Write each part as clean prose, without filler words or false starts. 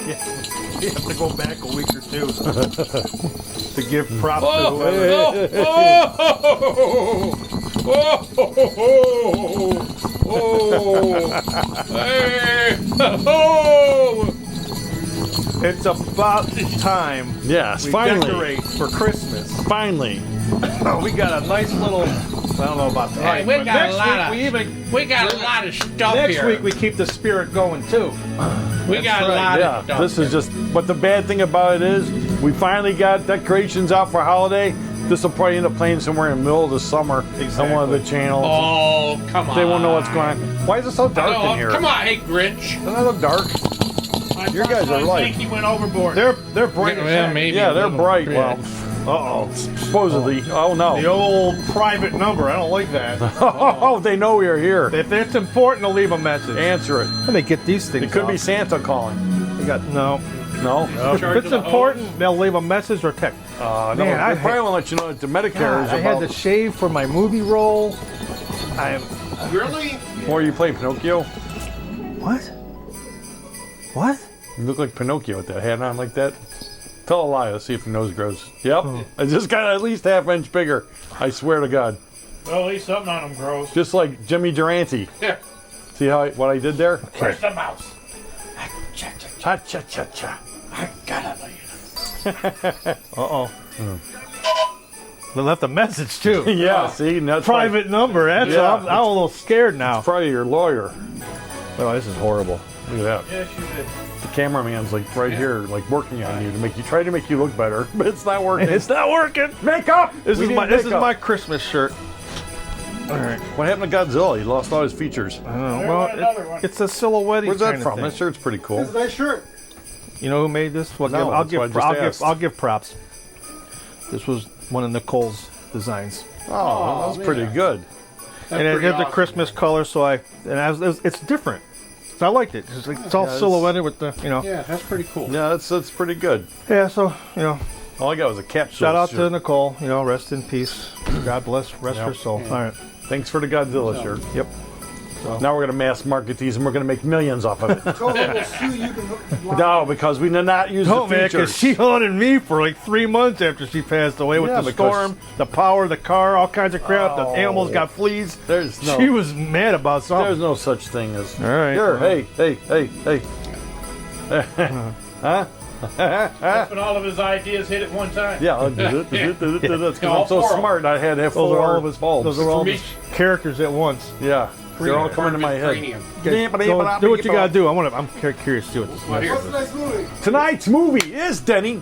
You have to go back a week or two to give props to whoever. It's about time. Yes, we finally. decorate for Christmas. Finally. We got a nice little. I don't know about tonight. Hey, we got next a lot of stuff Next here. week we keep the spirit going too. We got a lot of stuff. This is just. But the bad thing about it is, we finally got decorations out for holiday. This will probably end up playing somewhere in the middle of the summer on one of the channels. Oh, come on. They won't know what's going on. Why is it so dark in here? Come on, hey Grinch. Doesn't it look dark? Your guys are I light. think he went overboard. They're bright. Yeah, maybe. Yeah, they're bright. Yeah. Well, supposedly. Oh no. The old private number. I don't like that. Oh, they know we are here. If it's important to leave a message. Answer it. When they get these things It could be off. Santa calling. They got no. No? If it's important, they'll leave a message or text. No, Man, I probably won't let you know that the Medicare is I had about. to shave for my movie role. Really? Or you play Pinocchio? What? What? You look like Pinocchio with that hat on like that. Tell a lie. Let's see if your nose grows. Yep. I just got at least half inch bigger. I swear to God. Well, at least something on him grows. Just like Jimmy Durante. Yeah. See what I did there? Where's the mouse? Cha cha cha cha. I gotta let you Uh-oh. They left a message too. Yeah, see? And that's Private number. That's Yeah. I'm a little scared now. probably your lawyer. Oh, this is horrible. Look at that. Yes, you did. The cameraman's like right here, like working on you to try to make you look better, but it's not working. It's not working. Makeup. This We is need my makeup. Christmas shirt. All right. What happened to Godzilla? He lost all his features. I don't know. There Well, went another one. it's a silhouette. Where's that kind of from? thing. That shirt's pretty cool. Nice shirt. You know who made this? Well, No, I'll that's what I give. just I'll give. asked. I'll give props. This was one of Nicole's designs, Oh, that's pretty good. and it had the Christmas color. So it's different. So I liked it. It's all silhouetted with the, Yeah, that's pretty cool. Yeah, that's pretty good. Yeah. So All I got was a capsule. shout out to Nicole. Rest in peace. God bless. Rest her soul. Yeah. All right. Thanks for the Godzilla shirt. Yep. Now we're going to mass market these and we're going to make millions off of it. Totally will sue you. Can No, because we did not use Oh the man, features. because she haunted me for like 3 months after she passed away with Yeah, the because- storm, the power, the car, all kinds of crap. The Oh. animals got fleas. There's no, She was mad about something. there's no such thing as. All right. Here, hey. Huh? That's when all of his ideas hit at one time. Yeah, that's because All I'm so four of them. smart. I had to have Those are all four of his bulbs. Those are all For of his characters at once. Yeah, they're all coming to my head. Cranium. Do what you gotta do. I'm curious to do it. Well, here. What's the next movie? Tonight's movie is Denny.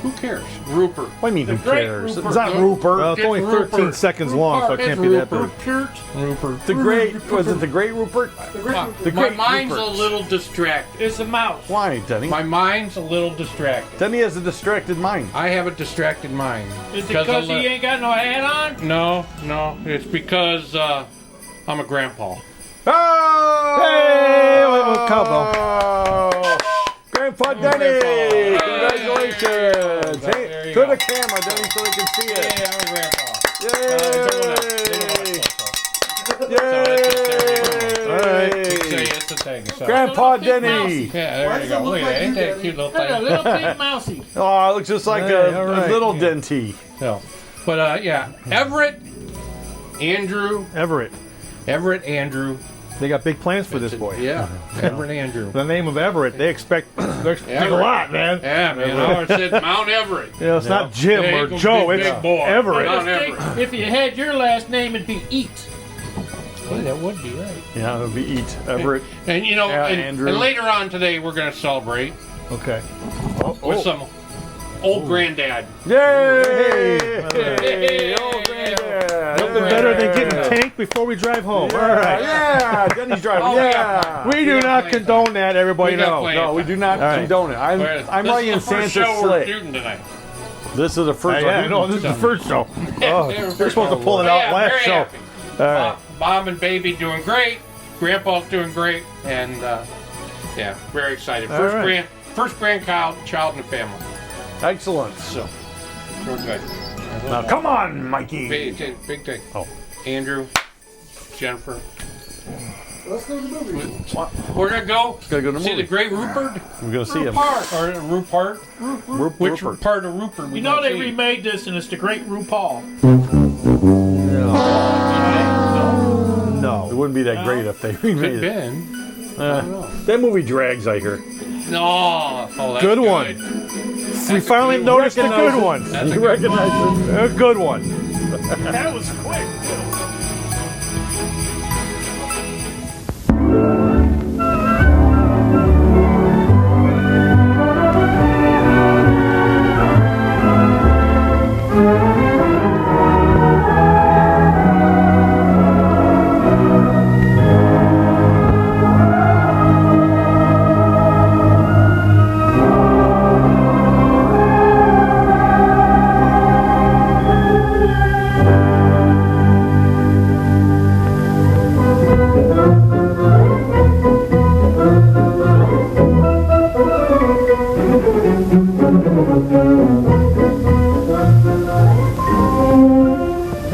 Who cares? Rupert. What do you mean, who Great cares? Rupert. It's not Rupert. Well, it's only 13 seconds long, so it can't be that big. Rupert. The Great, was it the Great Rupert? The My Great mind's Rupert. a little distracted. It's a mouse. Why, Denny? My mind's a little distracted. Denny has a distracted mind. I have a distracted mind. Is it because he ain't got no hat on? No. It's because I'm a grandpa. Oh! Hey, cowbell. Grandpa Denny! Grandpa. Congratulations! There Hey, you to go. the camera, Denny, so they can see it. Yeah, I'm a grandpa. Yay! All right. It's a thing. So. Grandpa Little pink Denny! mouse. Yeah, there Why you does go. it look Look at like that. Ain't you, that Daddy? cute little Look, a thing? little pink mousey. Oh, it looks just like Hey, a all right. little Denty. No. But yeah, Everett, Andrew, Andrew. They got big plans for this boy. Yeah, Everett, Andrew. The name of Everett, they expect a lot, man. Yeah, man. I always said Mount Everett. It's not Jim Hey, or gonna Joe, be it's big boy. Everett. Mount Just think, Everett. if you had your last name, it'd be Eat. Hey, that would be right. Yeah, it'll be Eat. Everett. And you know, Yeah, and Andrew. later on today, we're going to celebrate Okay. with some old granddad. Yay! Hey. Oh, granddad. Nothing better than getting tanked before we drive home. All right. Yeah, Denny's driving. Oh, yeah. We do not condone that, everybody We got know. plans. No, we do not right. condone it. I'm This riding is the first Santa's show we're sleigh. shooting tonight. This is the first Yeah, one. no, this is the first show. Oh, Yeah, they're supposed to pull it Yeah, out last very show. happy. All right. Mom and baby doing great. Grandpa's doing great, and yeah, very excited. All right. First grandchild in the family. Excellent. So we're good. Now, come on, Mikey. Big thing. Oh. Andrew, Jennifer, Let's go to the movies. We're gonna go Gotta go to the see the movies. Great Rupert. We're gonna see him. Or Rupert. Which Rupert. part of Rupert? You know they remade this, and it's the Great Rupert. It No. wouldn't be that great if they remade Could it. been. That movie drags, I hear. No. Oh, that's Good one. We finally noticed a good one. That's a You good recognize it? A good one. That was quick.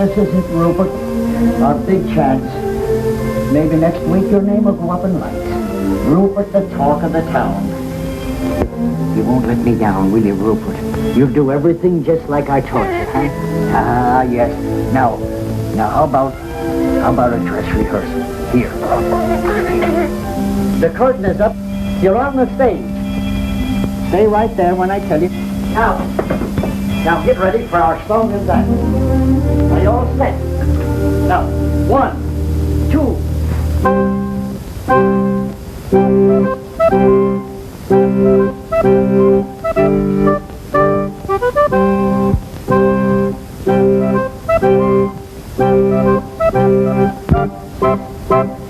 This is it, Rupert. Our big chance. Maybe next week your name will go up in lights. Rupert, the talk of the town. You won't let me down, will you, Rupert? You'll do everything just like I taught you, huh? Ah, yes. Now, how about a dress rehearsal? Here. The curtain is up. You're on the stage. Stay right there when I tell you. Now get ready for our song and dance. Are you all set? Now, 1, 2.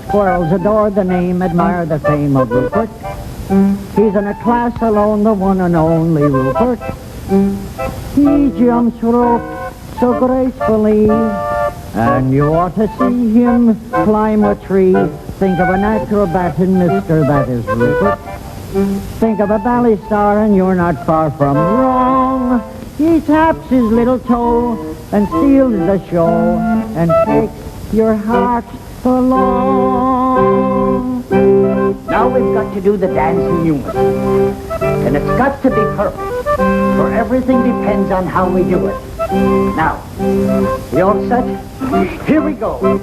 Squirrels adore the name, admire the fame of Rupert. He's in a class alone, the one and only Rupert. He jumps rope so gracefully, and you ought to see him climb a tree. Think of an acrobat and mister, that is Rupert. Think of a ballet star and you're not far from wrong. He taps his little toe and steals the show and takes your heart along. Now we've got to do the dance in unison, and it's got to be perfect, for everything depends on how we do it. Now, you all set? Here we go.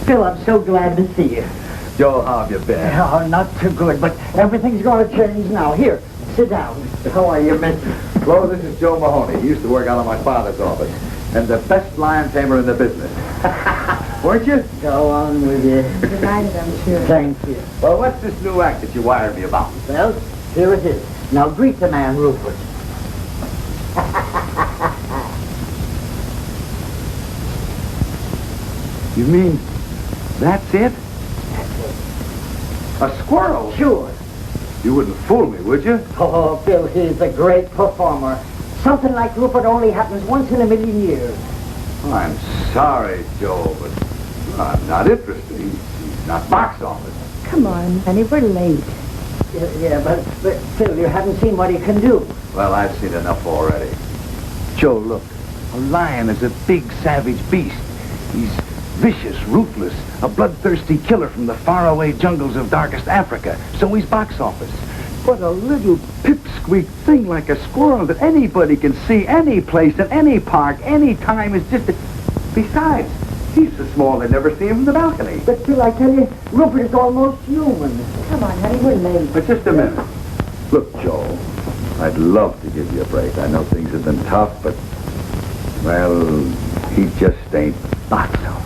Phil, I'm so glad to see you. Joe, how have you been? Oh, not too good, but everything's going to change now. Here, sit down. How are you, mister? Well, this is Joe Mahoney. He used to work out of my father's office. And the best lion tamer in the business. Weren't you? Go on with you. Delighted, I'm sure. Thank you. Well, what's this new act that you wired me about? Well, here it is. Now greet the man, Rupert. You mean that's it? A squirrel? Sure. You wouldn't fool me, would you? Oh, Phil, he's a great performer. Something like Rupert only happens once in a million years. I'm sorry, Joe, but I'm not interested. He's not box office. Come on, honey, we're late. Yeah, but Phil, you haven't seen what he can do. Well, I've seen enough already. Joe, look. A lion is a big, savage beast. He's vicious, ruthless, a bloodthirsty killer from the faraway jungles of darkest Africa. So he's box office. But a little pipsqueak thing like a squirrel that anybody can see any place, in any park, any time is just a... Besides, he's so small they'd never see him from the balcony. But Phil, I tell you, Rupert is almost human. Come on, honey, we're late. But just a minute. Look, Joe, I'd love to give you a break. I know things have been tough, but, well, he just ain't box office.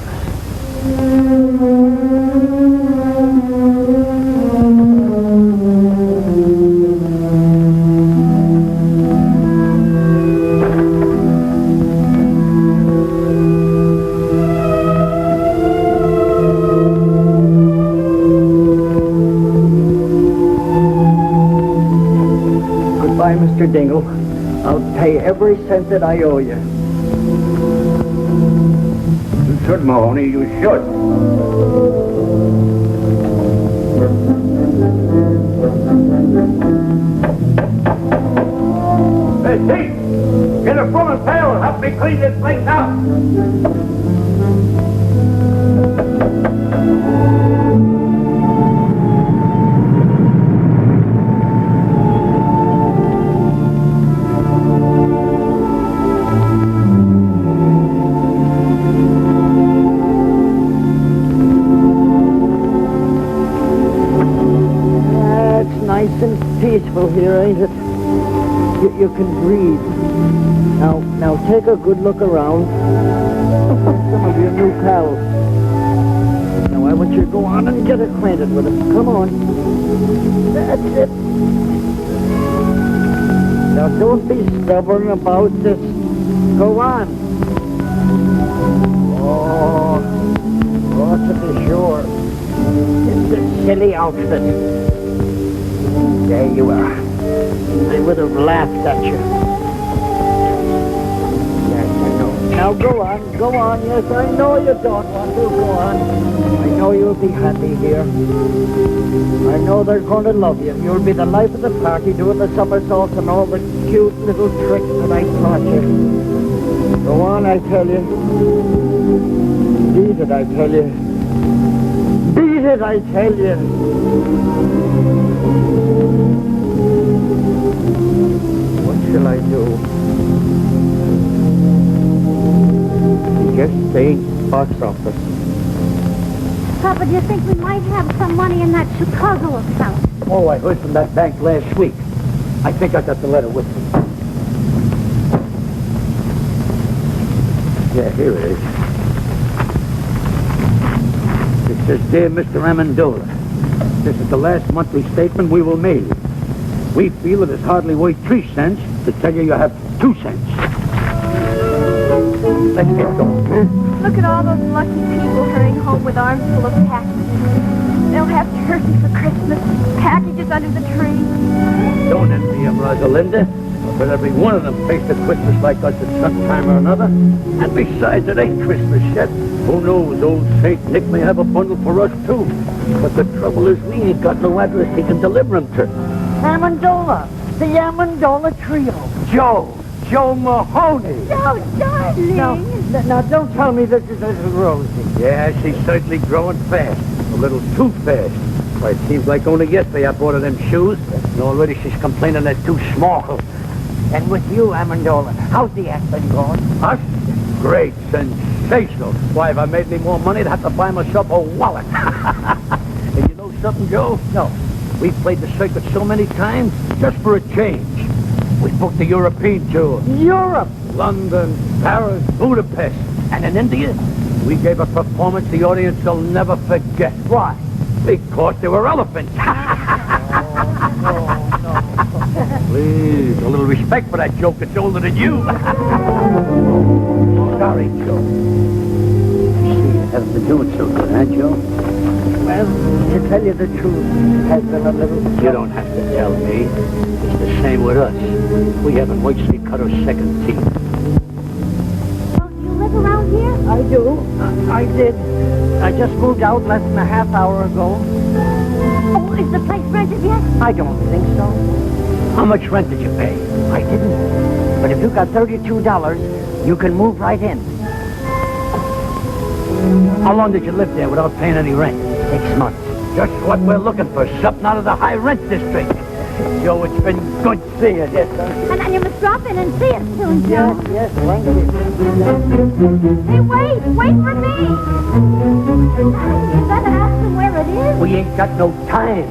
Goodbye, Mr. Dingle. I'll pay every cent that I owe you. should, Mahoney, you should. Hey, Pete! Get a broom and pail and help me clean this place out! Nice and peaceful here, ain't it? You can breathe. Now take a good look around. Some of your new pals. Now I want you to go on and get acquainted with them. Come on. That's it. Now don't be stubborn about this. Go on. Oh, to be sure. It's a silly outfit. There you are. I would have laughed at you. Yes, I know. Now go on. Yes, I know you don't want to. Go on. I know you'll be happy here. I know they're going to love you. You'll be the life of the party, doing the somersaults and all the cute little tricks that I taught you. Go on, I tell you. Beat it, I tell you. Beat it, I tell you. What shall I do? Just stay box office. Papa, do you think we might have some money in that Chicago account? Oh, I heard from that bank last week. I think I got the letter with me. Yeah, here it is. It says, Dear Mr. Amendola, this is the last monthly statement we will mail you. We feel it is hardly worth 3 cents to tell you have 2 cents. Let's get going. Look at all those lucky people hurrying home with arms full of packages. They'll have turkey for Christmas, packages under the tree. Don't envy them, Rosalinda. But every one of them faced a Christmas like us at some time or another. And besides, it ain't Christmas yet. Who knows, old Saint Nick may have a bundle for us, too. But the trouble is we ain't got no address he can deliver them to. Amendola, the Amendola Trio. Joe Mahoney. Oh, darling. Now, don't tell me this is little Rosie. Yeah, she's certainly growing fast. A little too fast. Why, it seems like only yesterday I bought her them shoes, and already she's complaining they're too small. And with you, Amendola, how's the act been going? Us? Great, sensational. Why, if I made any more money, I'd have to buy myself a wallet. And you know something, Joe? No. We've played the circuit so many times, just for a change. We booked the European tour. Europe! London, Paris, Budapest. And in India, we gave a performance the audience will never forget. Why? Because there were elephants. No. Please, a little respect for that joke that's older than you. Sorry, Joe. See, you haven't been doing so good, huh, Joe? Well, to tell you the truth, it has been a little... You don't have to tell me. It's the same with us. We haven't waited till we cut our second teeth. Don't you live around here? I do. I did. I just moved out less than a half hour ago. Oh, is the place rented yet? I don't think so. How much rent did you pay? I didn't. But if you got $32, you can move right in. How long did you live there without paying any rent? 6 months. Just what we're looking for, something out of the high rent district. Joe, it's been good seeing you. Yes, sir. And you must drop in and see us soon, Joe. Yes, thank you. Hey, wait for me. You better ask them where it is. We ain't got no time.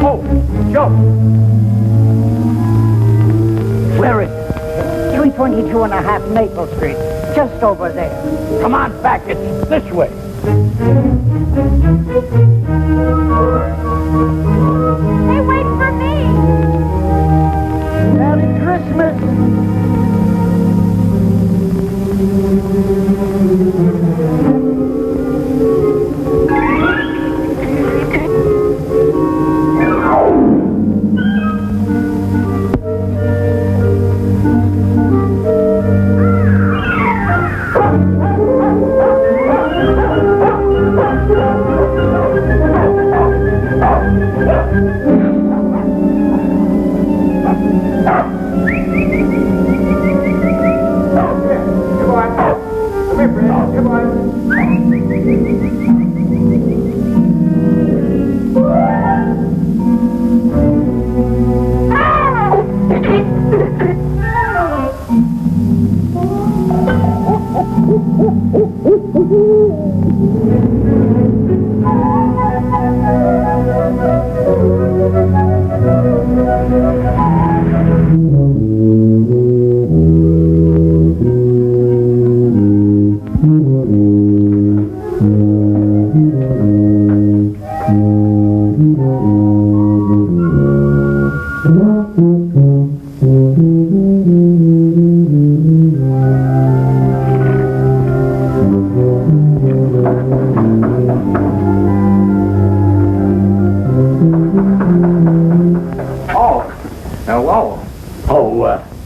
Oh, Joe. Where is it? 322 and a half Maple Street. Just over there. Come on back, it's this way. Hey, wait for me. Merry Christmas.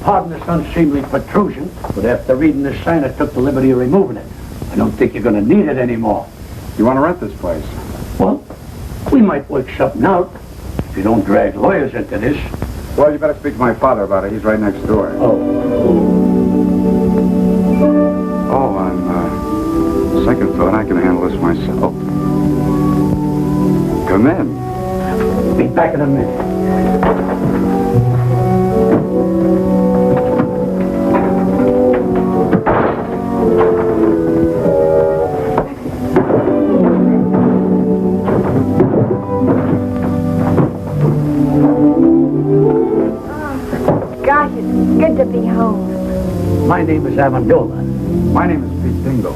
Pardon this unseemly protrusion, but after reading this sign, I took the liberty of removing it. I don't think you're going to need it anymore. You want to rent this place? Well, we might work something out if you don't drag lawyers into this. Well, you better speak to my father about it. He's right next door. Oh, on second thought, I can handle this myself. Come in. Be back in a minute. To be home. My name is Amendola. My name is Pete Dingle.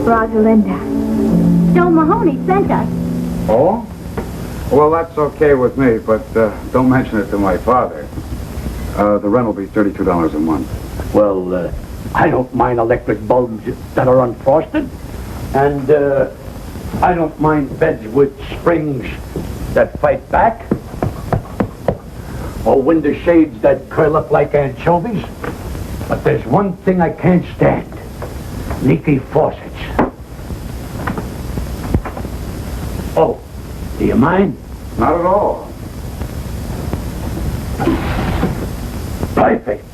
Rosalinda. Joe Mahoney sent us. Oh? Well, that's okay with me, but don't mention it to my father. The rent will be $32 a month. Well, I don't mind electric bulbs that are unfrosted. And I don't mind beds with springs that fight back. Or window shades that curl up like anchovies. But there's one thing I can't stand. Leaky faucets. Oh, do you mind? Not at all. Perfect.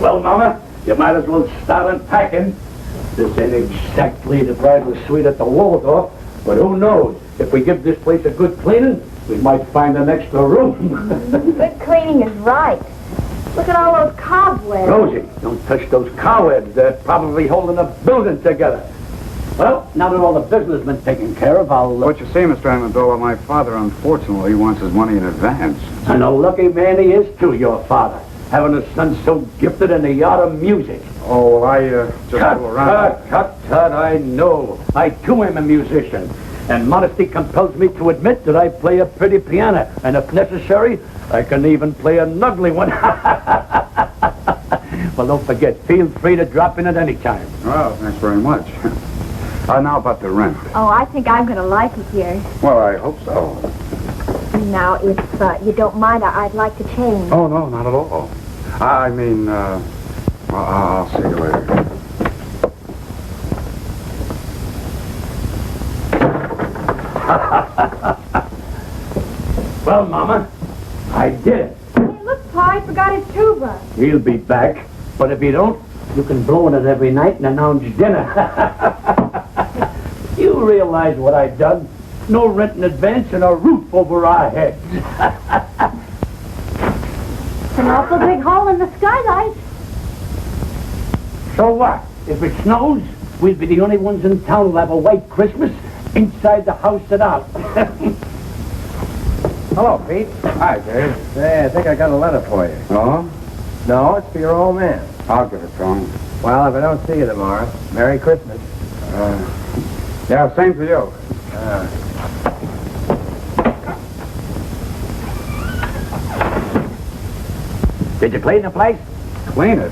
Well, Mama, you might as well start unpacking. This ain't exactly the bridal suite at the Waldorf, but who knows? If we give this place a good cleaning, we might find an extra room. Good cleaning is right. Look at all those cobwebs. Rosie, don't touch those cobwebs. They're probably holding the building together. Well, now that all the business has been taken care of, I'll... What you see, Mr. Amendola, my father, unfortunately, wants his money in advance. And a lucky man he is, too, your father. Having a son so gifted in the art of music. Oh, well, I just fool around. Cut, I know. I, too, am a musician. And modesty compels me to admit that I play a pretty piano. And if necessary, I can even play an ugly one. Well, don't forget, feel free to drop in at any time. Well, thanks very much. Now about the rent. Oh, I think I'm going to like it here. Well, I hope so. Now, if you don't mind, I'd like to change. Oh, no, not at all. I mean, well, I'll see you later. Well, Mama, I did it. Hey, look, Pa, I forgot his tuba. He'll be back. But if he don't, you can blow in it every night and announce dinner. You realize what I done? No rent in advance and a roof over our heads. It's an awful big hole in the skylight. So what? If it snows, we'll be the only ones in town who'll have a white Christmas inside the house and out. Hello, Pete. Hi, Dave. Say, I think I got a letter for you. Oh? No, it's for your old man. I'll give it to him. Well, if I don't see you tomorrow, Merry Christmas. Yeah, same for you. Did you clean the place? Clean it.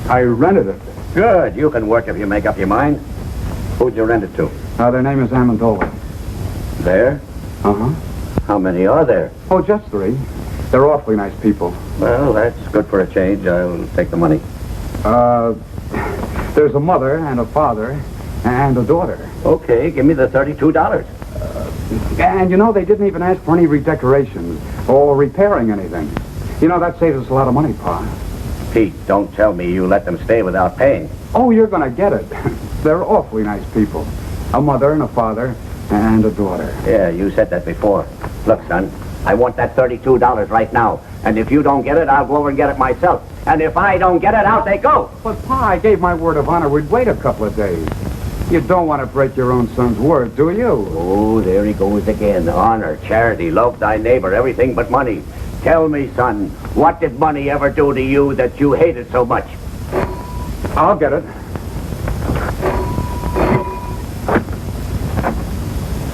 I rented it. Good. You can work if you make up your mind. Who'd you rent it to? Their name is Amendola. There? Uh-huh. How many are there? Oh, just 3. They're awfully nice people. Well, that's good for a change. I'll take the money. There's a mother and a father and a daughter. Okay, give me the $32. And you know, they didn't even ask for any redecorations or repairing anything. You know, that saves us a lot of money, Pa. Pete, don't tell me you let them stay without paying. Oh, you're gonna get it. They're awfully nice people. A mother and a father and a daughter. Yeah, you said that before. Look, son, I want that $32 right now. And if you don't get it, I'll go over and get it myself. And if I don't get it, out they go. But, Pa, I gave my word of honor we'd wait a couple of days. You don't want to break your own son's word, do you? Oh, there he goes again. Honor, charity, love thy neighbor, everything but money. Tell me, son, what did money ever do to you that you hated so much? I'll get it.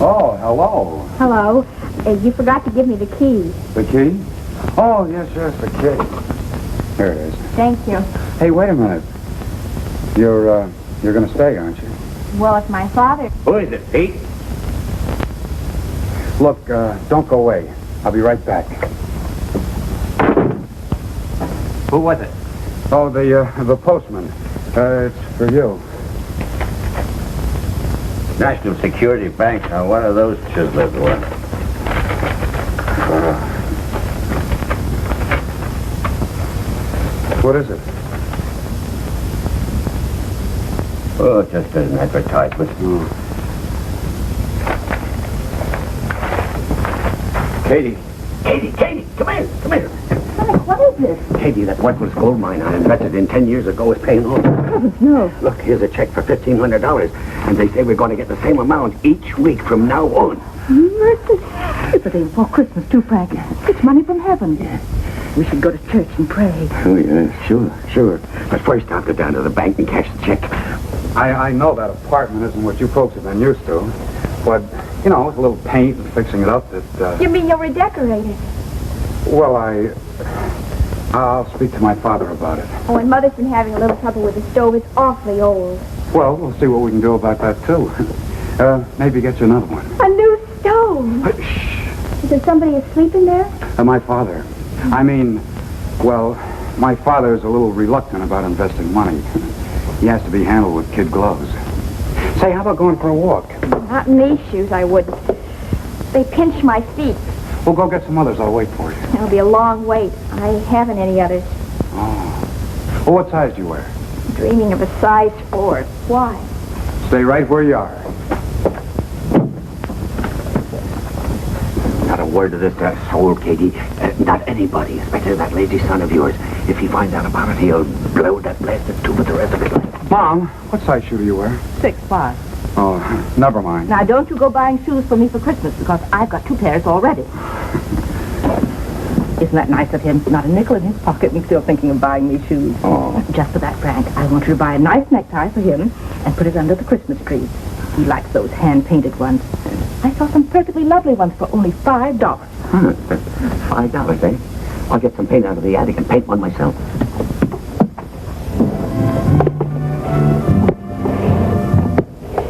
Oh, hello. Hello. You forgot to give me the key. The key? Oh, yes, the key. Here it is. Thank you. Hey, wait a minute. You're going to stay, aren't you? Well, it's my father. Who is it, Pete? Look, don't go away. I'll be right back. Who was it? Oh, the postman. It's for you. National Security Bank. Now, what are those chiseled ones? What is it? Oh, just an advertisement. Katie, come here. Frank, what is this? Katie, that worthless gold mine I invested in 10 years ago is paying off. Heavens, no. Look, here's a check for $1,500, and they say we're going to get the same amount each week from now on. Mercy. It's a day before Christmas, too, Frank. It's money from heaven. Yeah. We should go to church and pray. Oh, yeah, sure. But first I'll go down to the bank and cash the check. I know that apartment isn't what you folks have been used to, but, you know, with a little paint and fixing it up, You mean you'll redecorate it? Well, I'll speak to my father about it. Oh, and Mother's been having a little trouble with the stove. It's awfully old. Well, we'll see what we can do about that, too. Maybe get you another one. A new stove. Shh. Is there somebody asleep in there? My father. I mean, well, my father's a little reluctant about investing money. He has to be handled with kid gloves. Say, how about going for a walk? Not in these shoes, I wouldn't. They pinch my feet. We'll go get some others. I'll wait for you. It'll be a long wait. I haven't any others. Oh. Well, what size do you wear? Dreaming of a size 4. Why? Stay right where you are. Not a word of this to a soul, Katie. Not anybody, especially that lazy son of yours. If he finds out about it, he'll blow that blasted tube for the rest of his life. Mom, what size shoe do you wear? 6'5". Oh, never mind. Now, don't you go buying shoes for me for Christmas, because I've got 2 pairs already. Isn't that nice of him? Not a nickel in his pocket and still thinking of buying me shoes. Oh. Just for that, Frank, I want you to buy a nice necktie for him and put it under the Christmas tree. He likes those hand-painted ones. I saw some perfectly lovely ones for only $5. Huh, $5, eh? I'll get some paint out of the attic and paint one myself.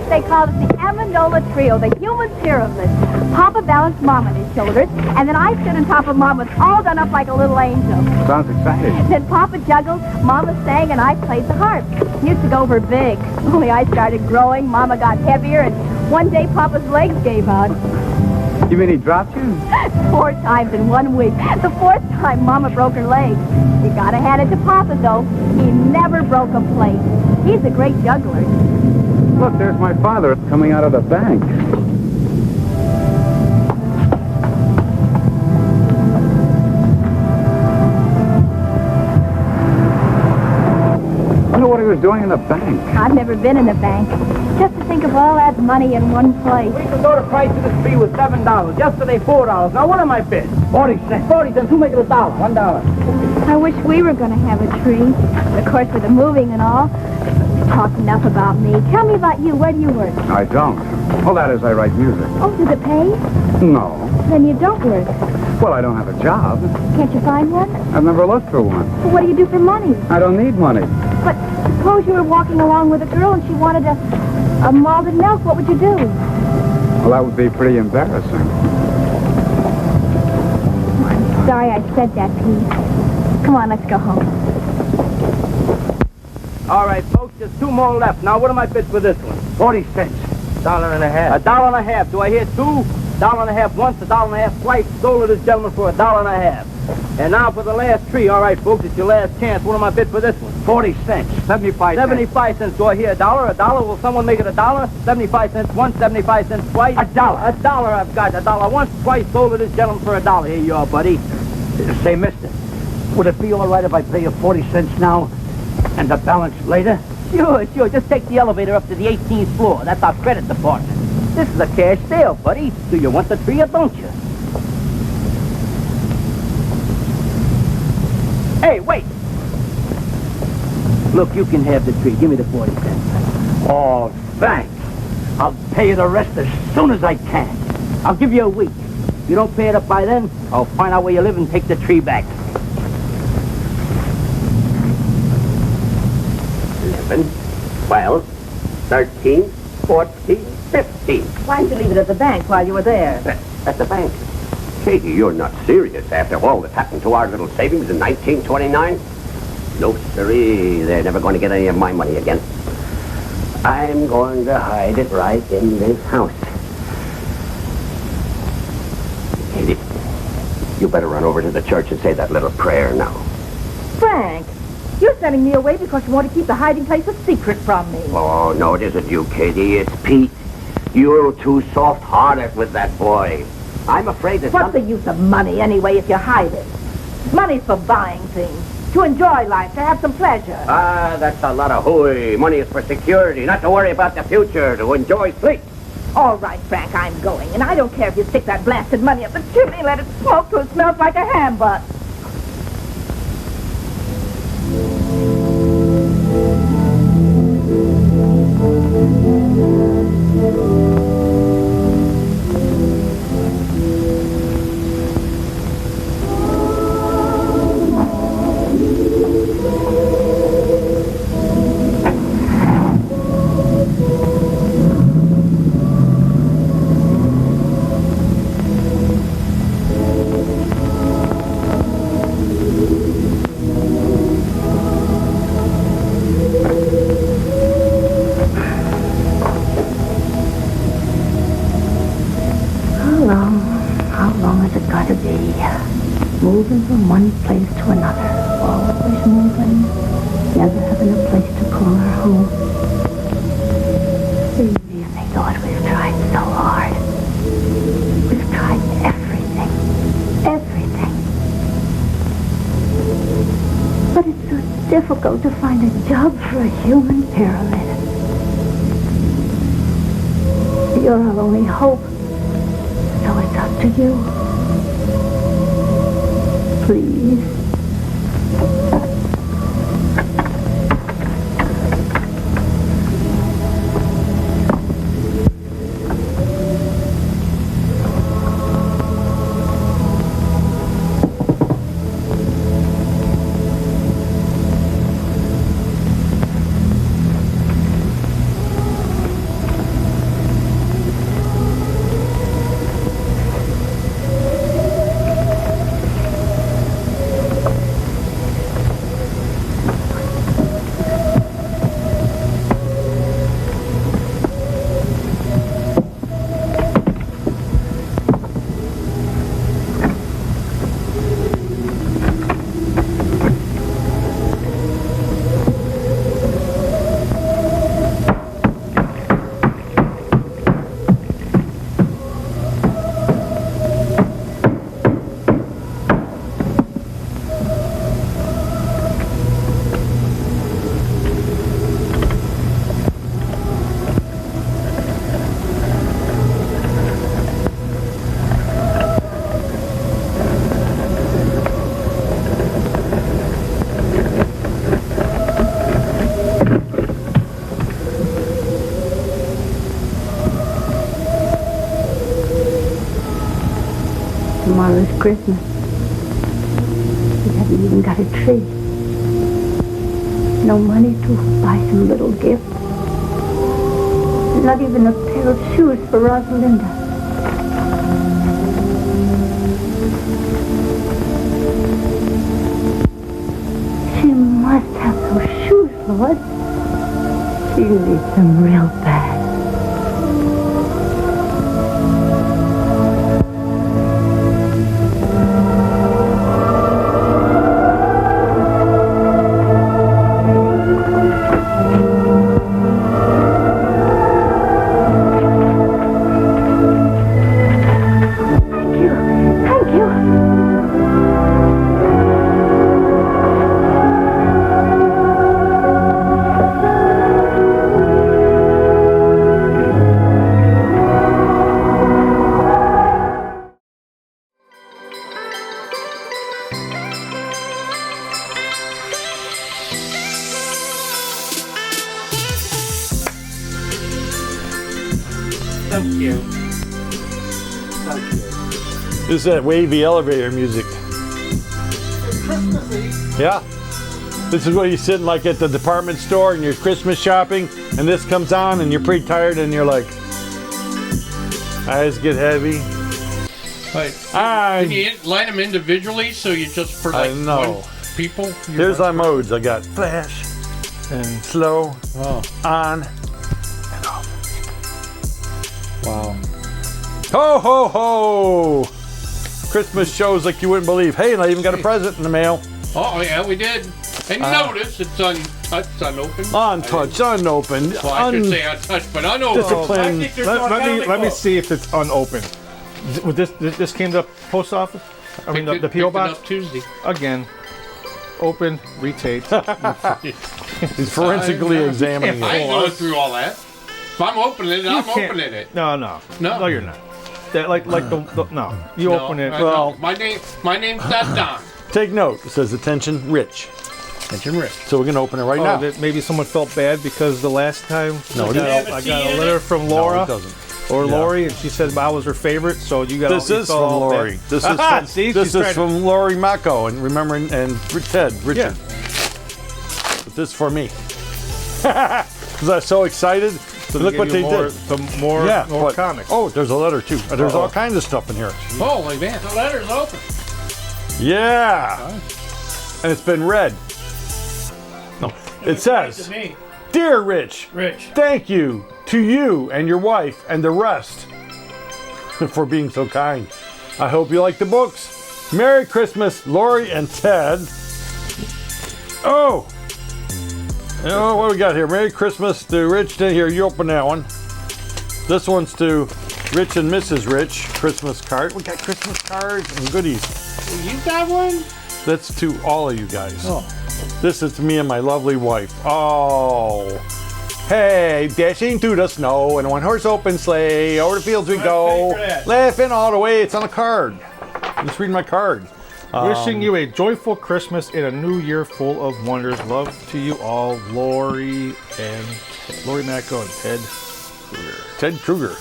They called it the Amendola Trio, the human pyramid. Papa balanced Mom on his shoulders, and then I stood on top of Mama, all done up like a little angel. Sounds exciting. Then Papa juggled, Mama sang, and I played the harp. Used to go over big. Only I started growing, Mama got heavier, and one day Papa's legs gave out. You mean he dropped you? 4 times in 1 week. The 4th time, Mama broke her leg. You gotta hand it to Papa, though. He never broke a plate. He's a great juggler. Look, there's my father coming out of the bank. I wonder what he was doing in the bank. I've never been in the bank. Just to think of all that money in one place. We can go to price of this tree with $7. Yesterday, $4. Now, what am I bid? 40 cents. 40 cents. Who make it $1? $1. I wish we were going to have a tree. Of course, with the moving and all. Talked enough about me. Tell me about you. Where do you work? I don't. Well, that is, I write music. Oh, does it pay? No. Then you don't work. Well, I don't have a job. Can't you find one? I've never looked for one. Well, what do you do for money? I don't need money. But suppose you were walking along with a girl and she wanted a malted milk. What would you do? Well, that would be pretty embarrassing. Oh, I'm sorry I said that, Pete. Come on, let's go home. All right, folks, just 2 more left. Now, what am I bid for this one? 40 cents. $1.50. $1.50. Do I hear 2? $1.50 once, $1.50 twice. Sold to this gentleman for $1.50. And now for the last tree. All right, folks, it's your last chance. What am I bid for this one? 40 cents. 75 cents. 75 cents. Do I hear $1? $1? Will someone make it $1? 75 cents once, 75 cents twice. $1. $1 I've got. $1 once, twice. Sold to this gentleman for $1. Here you are, buddy. Say, mister, would it be all right if I pay you 40 cents now and the balance later? Sure. Just take the elevator up to the 18th floor. That's our credit department. This is a cash sale, buddy. Do you want the tree or don't you? Hey, wait. Look, you can have the tree. Give me the 40 cents. Oh, thanks. I'll pay you the rest as soon as I can. I'll give you a week. If you don't pay it up by then, I'll find out where you live and take the tree back. 11, 12, 13, 14, 15. Why didn't you leave it at the bank while you were there? At the bank. Katie, you're not serious after all that happened to our little savings in 1929? No, sirree. They're never going to get any of my money again. I'm going to hide it right in this house. Katie, you better run over to the church and say that little prayer now. Frank, you're sending me away because you want to keep the hiding place a secret from me. Oh, no, it isn't you, Katie. It's Pete. You're too soft-hearted with that boy. I'm afraid that What's the use of money anyway if you hide it? Money's for buying things, to enjoy life, to have some pleasure. Ah, that's a lot of hooey. Money is for security, not to worry about the future, to enjoy sleep. All right, Frank, I'm going. And I don't care if you stick that blasted money up the chimney and let it smoke till it smells like a ham butt. Moving from one place to another, always moving, never having a place to call our home. We really thought we've tried so hard. We've tried everything. But it's so difficult to find a job for a human pyramid. You're our only hope, so it's up to you. Please. Tomorrow's Christmas. We haven't even got a tree. No money to buy some little gift. Not even a pair of shoes for Rosalinda. She must have those shoes, Lord. She needs them real bad. So cute. This is that wavy elevator music. Yeah. This is where you're sitting like at the department store and you're Christmas shopping, and this comes on and you're pretty tired and you're like, eyes get heavy. Can you line them individually so you just for like one people? Here's our modes. I got flash and slow, on, and off. Wow. Ho, ho, ho! Christmas shows like you wouldn't believe. Hey, and I even got a present in the mail. Oh, yeah, we did. And notice it's untouched, unopened. Untouched, unopened. Well, I should say untouched, but unopened. Discipline. Let me see if it's unopened. This came to the post office? I mean, the P.O. box? Up Tuesday. Again. Open, retaped. He's forensically examining it. I ain't going through all that. If I'm opening it, I'm opening it. No, you're not. Like the no. You open it. Well, my name's not Don. Take note. It says attention, Rich. Attention, Rich. So we're gonna open it right now. Maybe someone felt bad because the last time I got a letter from Laura. No, it doesn't. Or Lori, and she said I was her favorite, so you got. This is from Lori. This is from Lori Mako, and remember, and Ted, Richard. Yeah. But this is for me, because I was so excited. So look what they did. Some more comics. Oh, there's a letter too. There's all kinds of stuff in here. Holy man, the letter's open. Yeah, and it's been read. No, it says, "Dear Rich, thank you to you and your wife and the rest for being so kind. I hope you like the books. Merry Christmas, Lori and Ted." Oh, what do we got here? Merry Christmas to Rich. Here, you open that one. This one's to Rich and Mrs. Rich. Christmas card. We got Christmas cards and goodies. You got one? That's to all of you guys. Oh. This is to me and my lovely wife. Oh. Hey, dashing through the snow in a one-horse open sleigh. Over the fields we go. Laughing all the way. It's on a card. Let's read my card. Wishing you a joyful Christmas and a new year full of wonders. Love to you all, Lori Mako and Ted Kruger. Ted Kruger.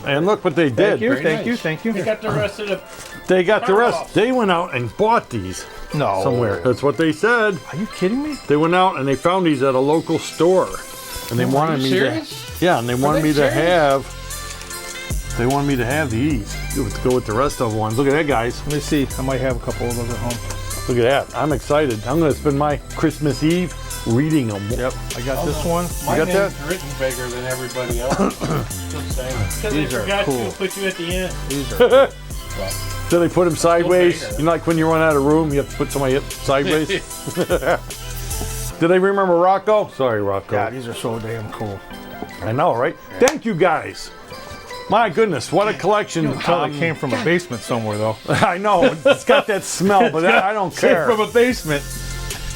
And look what they did. Thank you. They got the rest of the. They got the rest. They went out and bought these. No. Somewhere. That's what they said. Are you kidding me? They went out and they found these at a local store. And they wanted me to. Yeah, and they wanted me to have. They wanted me to have these to go with the rest of the ones. Look at that, guys. Let me see. I might have a couple of those at home. Look at that. I'm excited. I'm going to spend my Christmas Eve reading them. Yep. I got this one. My you got that? name's written bigger than everybody else. Just saying. Because they forgot to put you at the end. These are So they put them sideways. You know, like when you run out of room, you have to put somebody up sideways. Did they remember Rocco? Sorry, Rocco. Yeah, these are so damn cool. I know, right? Yeah. Thank you, guys. My goodness, what a collection. You can tell it came from a basement somewhere, though. I know. It's got that smell, but I don't care. Came from a basement.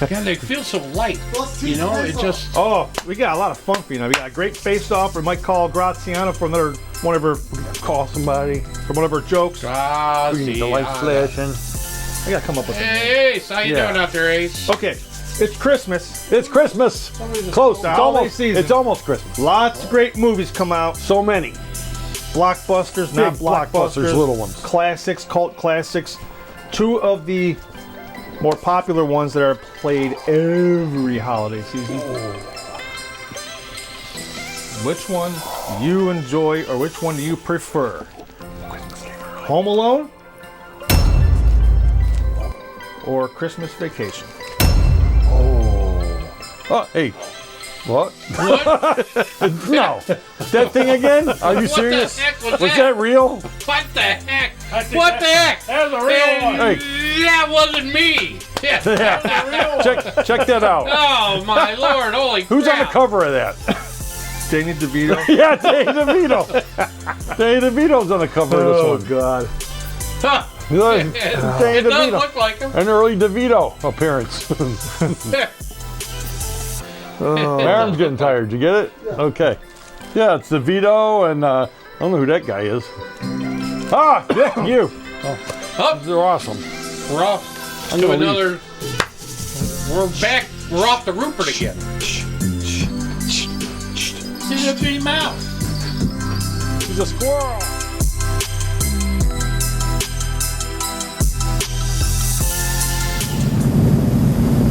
God, they feel so light. You know, it just... Oh, we got a lot of fun for you now. We got a great face-off. We might call Graziana for another one of her... Call somebody for one of her jokes. We need the light flashing. I got to come up with something. Hey, Ace, how you doing out there, Ace? Okay. It's Christmas. It's Christmas. Close. It's almost Christmas. Lots of great movies come out. So many. Blockbusters, not blockbusters. Little ones. Classics, cult classics. Two of the more popular ones that are played every holiday season. Which one do you enjoy, or which one do you prefer? Home Alone or Christmas Vacation? Oh, hey. What? No. That thing again? Are you serious? What the heck was that real? What the heck? What the heck? That was a real one. Hey. That wasn't me. Yeah. Check that out. Oh, my Lord. Holy Who's crap. on the cover of that? Danny DeVito. Yeah, Danny DeVito. Danny DeVito's on the cover of this one. Oh, God. Huh. It does look like him. An early DeVito appearance. Aaron's getting tired. Did you get it? Okay. Yeah, it's DeVito, and I don't know who that guy is. Ah, yeah, you. They're awesome. We're off to another. We're back. We're off to Rupert again. See the big mouse. He's a squirrel.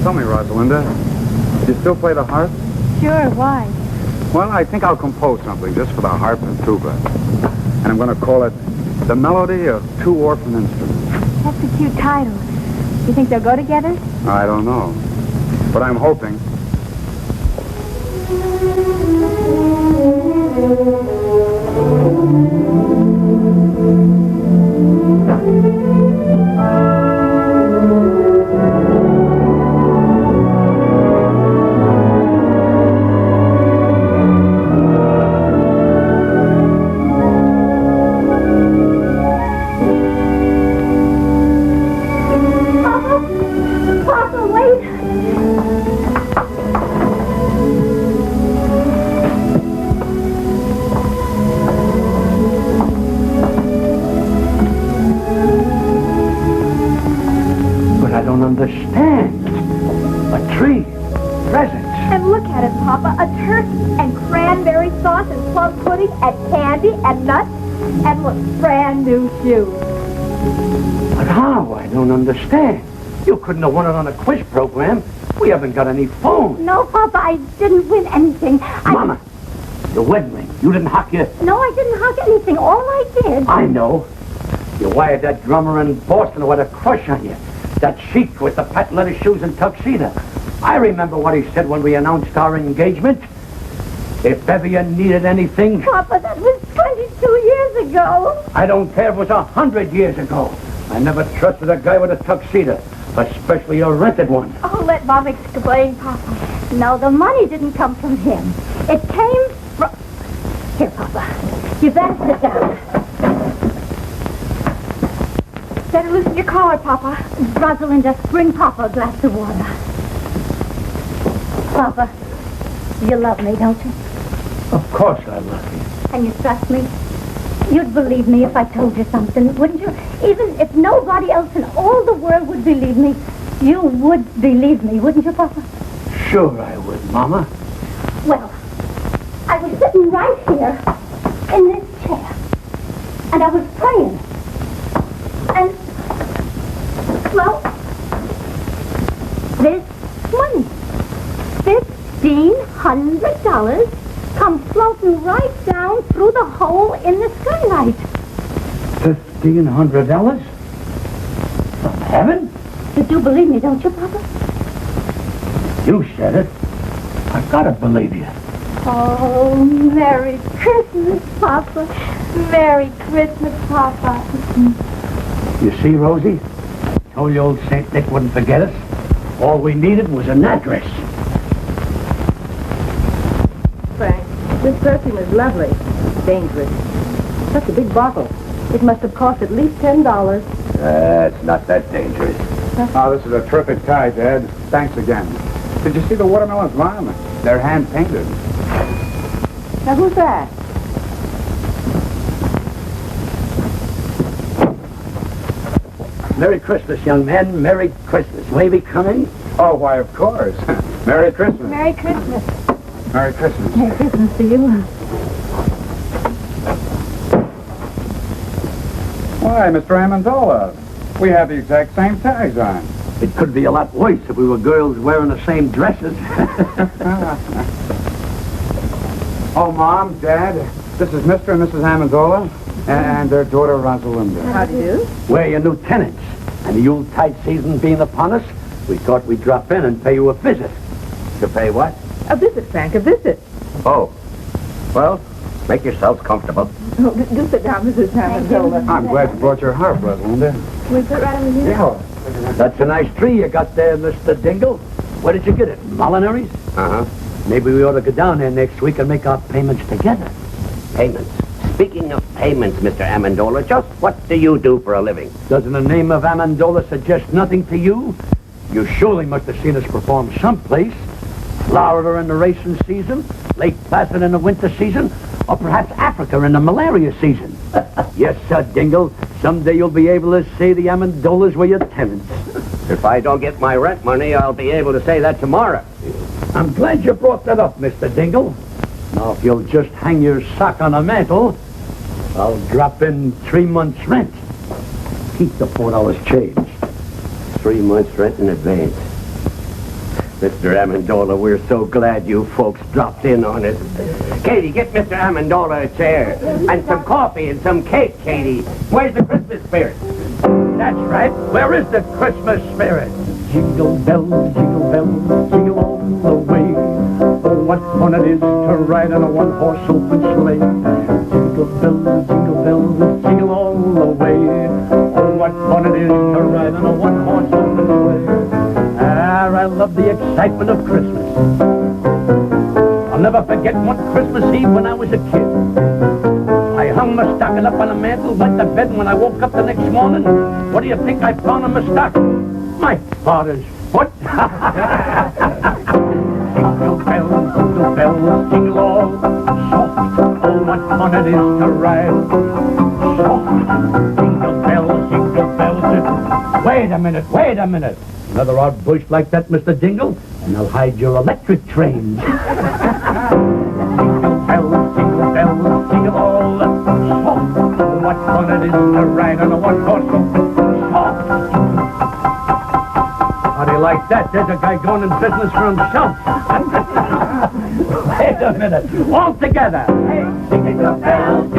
Tell me, Rosalinda, do you still play the harp? Sure, why? Well, I think I'll compose something just for the harp and tuba. And I'm going to call it The Melody of Two Orphan Instruments. That's a cute title. You think they'll go together? I don't know. But I'm hoping. Papa, wait! But I don't understand. A tree, presents. And look at it, Papa. A turkey and cranberry sauce and plum pudding and candy and nuts. And look, brand new shoes. But how? I don't understand. You couldn't have won it on a quiz program. We haven't got any phone. No, Papa, I didn't win anything. Mama, the wedding ring. You didn't hock your... No, I didn't hug anything. All I did... I know. You wired that drummer in Boston who had a crush on you. That sheik with the patent leather shoes and tuxedo. I remember what he said when we announced our engagement. If ever you needed anything... Papa, that was 22 years ago. I don't care if it was 100 years ago. I never trusted a guy with a tuxedo, especially a rented one. Oh, let Mom explain, Papa. No, the money didn't come from him. It came from... Here, Papa. You better sit down. Better loosen your collar, Papa. Rosalinda, bring Papa a glass of water. Papa, you love me, don't you? Of course I love you. And you trust me? You'd believe me if I told you something, wouldn't you? Even if nobody else in all the world would believe me, you would believe me, wouldn't you, Papa? Sure I would, Mama. Well, I was sitting right here in this chair, and I was praying. And, well, this money, $1,500, come floating right down through the hole in the skylight. $1,500? From heaven? You do believe me, don't you, Papa? You said it. I've got to believe you. Oh, Merry Christmas, Papa. Merry Christmas, Papa. You see, Rosie? I told you old St. Nick wouldn't forget us. All we needed was an address. Frank, this perfume is lovely. Dangerous. Such a big bottle. It must have cost at least $10. It's not that dangerous. Oh, this is a terrific tie, Dad. Thanks again. Did you see the watermelons, Mom? They're hand-painted. Now, who's that? Merry Christmas, young man. Merry Christmas. Wavy coming? Oh, why, of course. Merry Christmas. Merry Christmas. Merry Christmas. Merry Christmas to you. Why, Mr. Amendola, we have the exact same tags on. It could be a lot worse if we were girls wearing the same dresses. Oh, Mom, Dad, this is Mr. and Mrs. Amendola and their daughter, Rosalinda. How do you do? We're your new tenants. And the Yuletide season being upon us, we thought we'd drop in and pay you a visit. To pay what? A visit, Frank, a visit. Oh. Well, make yourselves comfortable. Oh, do sit down, Mrs. Amendola. I'm glad you brought your harp, Rosalinda. Can we put it right over here? Yeah. That's a nice tree you got there, Mr. Dingle. Where did you get it? Molinary's? Uh-huh. Maybe we ought to go down there next week and make our payments together. Payments. Speaking of payments, Mr. Amendola, just what do you do for a living? Doesn't the name of Amendola suggest nothing to you? You surely must have seen us perform someplace. Florida in the racing season, Lake Placid in the winter season, or perhaps Africa in the malaria season. Yes, sir, Dingle. Someday you'll be able to say the Amendolas were your tenants. If I don't get my rent money, I'll be able to say that tomorrow. I'm glad you brought that up, Mr. Dingle. Now, if you'll just hang your sock on the mantle, I'll drop in 3 months' rent. Keep the $4 change. 3 months' rent in advance. Mr. Amendola, we're so glad you folks dropped in on us. Katie, get Mr. Amendola a chair. And some coffee and some cake, Katie. Where's the Christmas spirit? That's right. Where is the Christmas spirit? Jingle bells, jingle all the way. Oh, what fun it is to ride on a one-horse open sleigh. Jingle bells, jingle all the way. Oh, what fun it is to ride on a one-horse open sleigh. I love the excitement of Christmas. I'll never forget one Christmas Eve when I was a kid. I hung my stocking up on the mantle, went to bed, and when I woke up the next morning, what do you think I found in my stocking? My father's foot. Jingle bells, jingle all soft. Oh, what fun it is to ride soft. Jingle bells. Wait a minute. Another odd bush like that, Mr. Dingle, and I'll hide your electric train. Jingle bells, jingle all soft. Oh, what fun it is to ride on a one-horse open soft. How do you like that? There's a guy going in business for himself. Wait a minute. All together. Hey, jingle bells,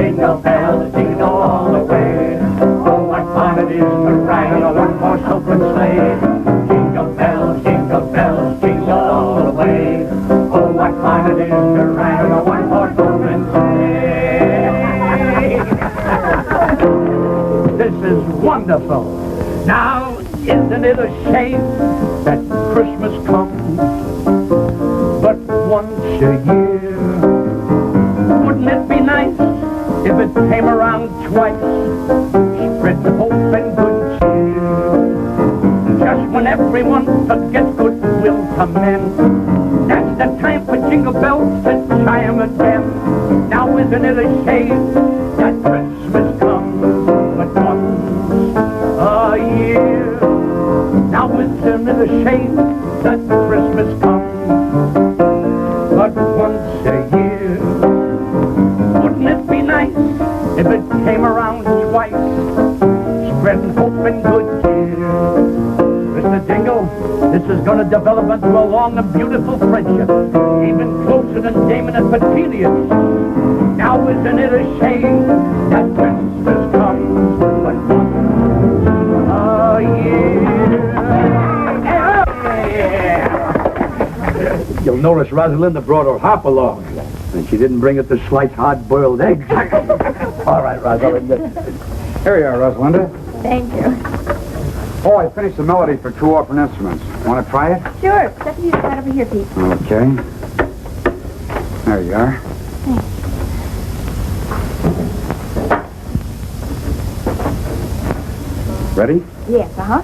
jingle all the way. Oh, what fun it is to ride on a one-horse open sleigh. Jingle bells, jingle all the way. Oh, what fun it is to ride on a one-horse open sleigh. This is wonderful. Now, isn't it a shame that Christmas comes but once a year? Wouldn't it be nice if it came around twice? Spread hope and good cheer. Just when everyone forgets goodwill to men, that's the time for jingle bells to chime again. Now isn't it a shame that Christmas comes but once a year? Now isn't it a shame that Christmas comes but once a year? Wouldn't it be nice if it came around twice, spreading hope and good cheer? Mr. Dingle, this is going to develop into a long and beautiful friendship, even closer than Damon and Petilius. Now isn't it a shame that Christmas comes but once a year? You'll notice Rosalinda brought her hop along, and she didn't bring it to slice hard-boiled eggs. All right, Rosalinda. Here you are, Rosalinda. Thank you. Oh, I finished the melody for 2 orphan instruments. Want to try it? Sure. Step you right over here, Pete. Okay. There you are. Ready? Yes, uh-huh.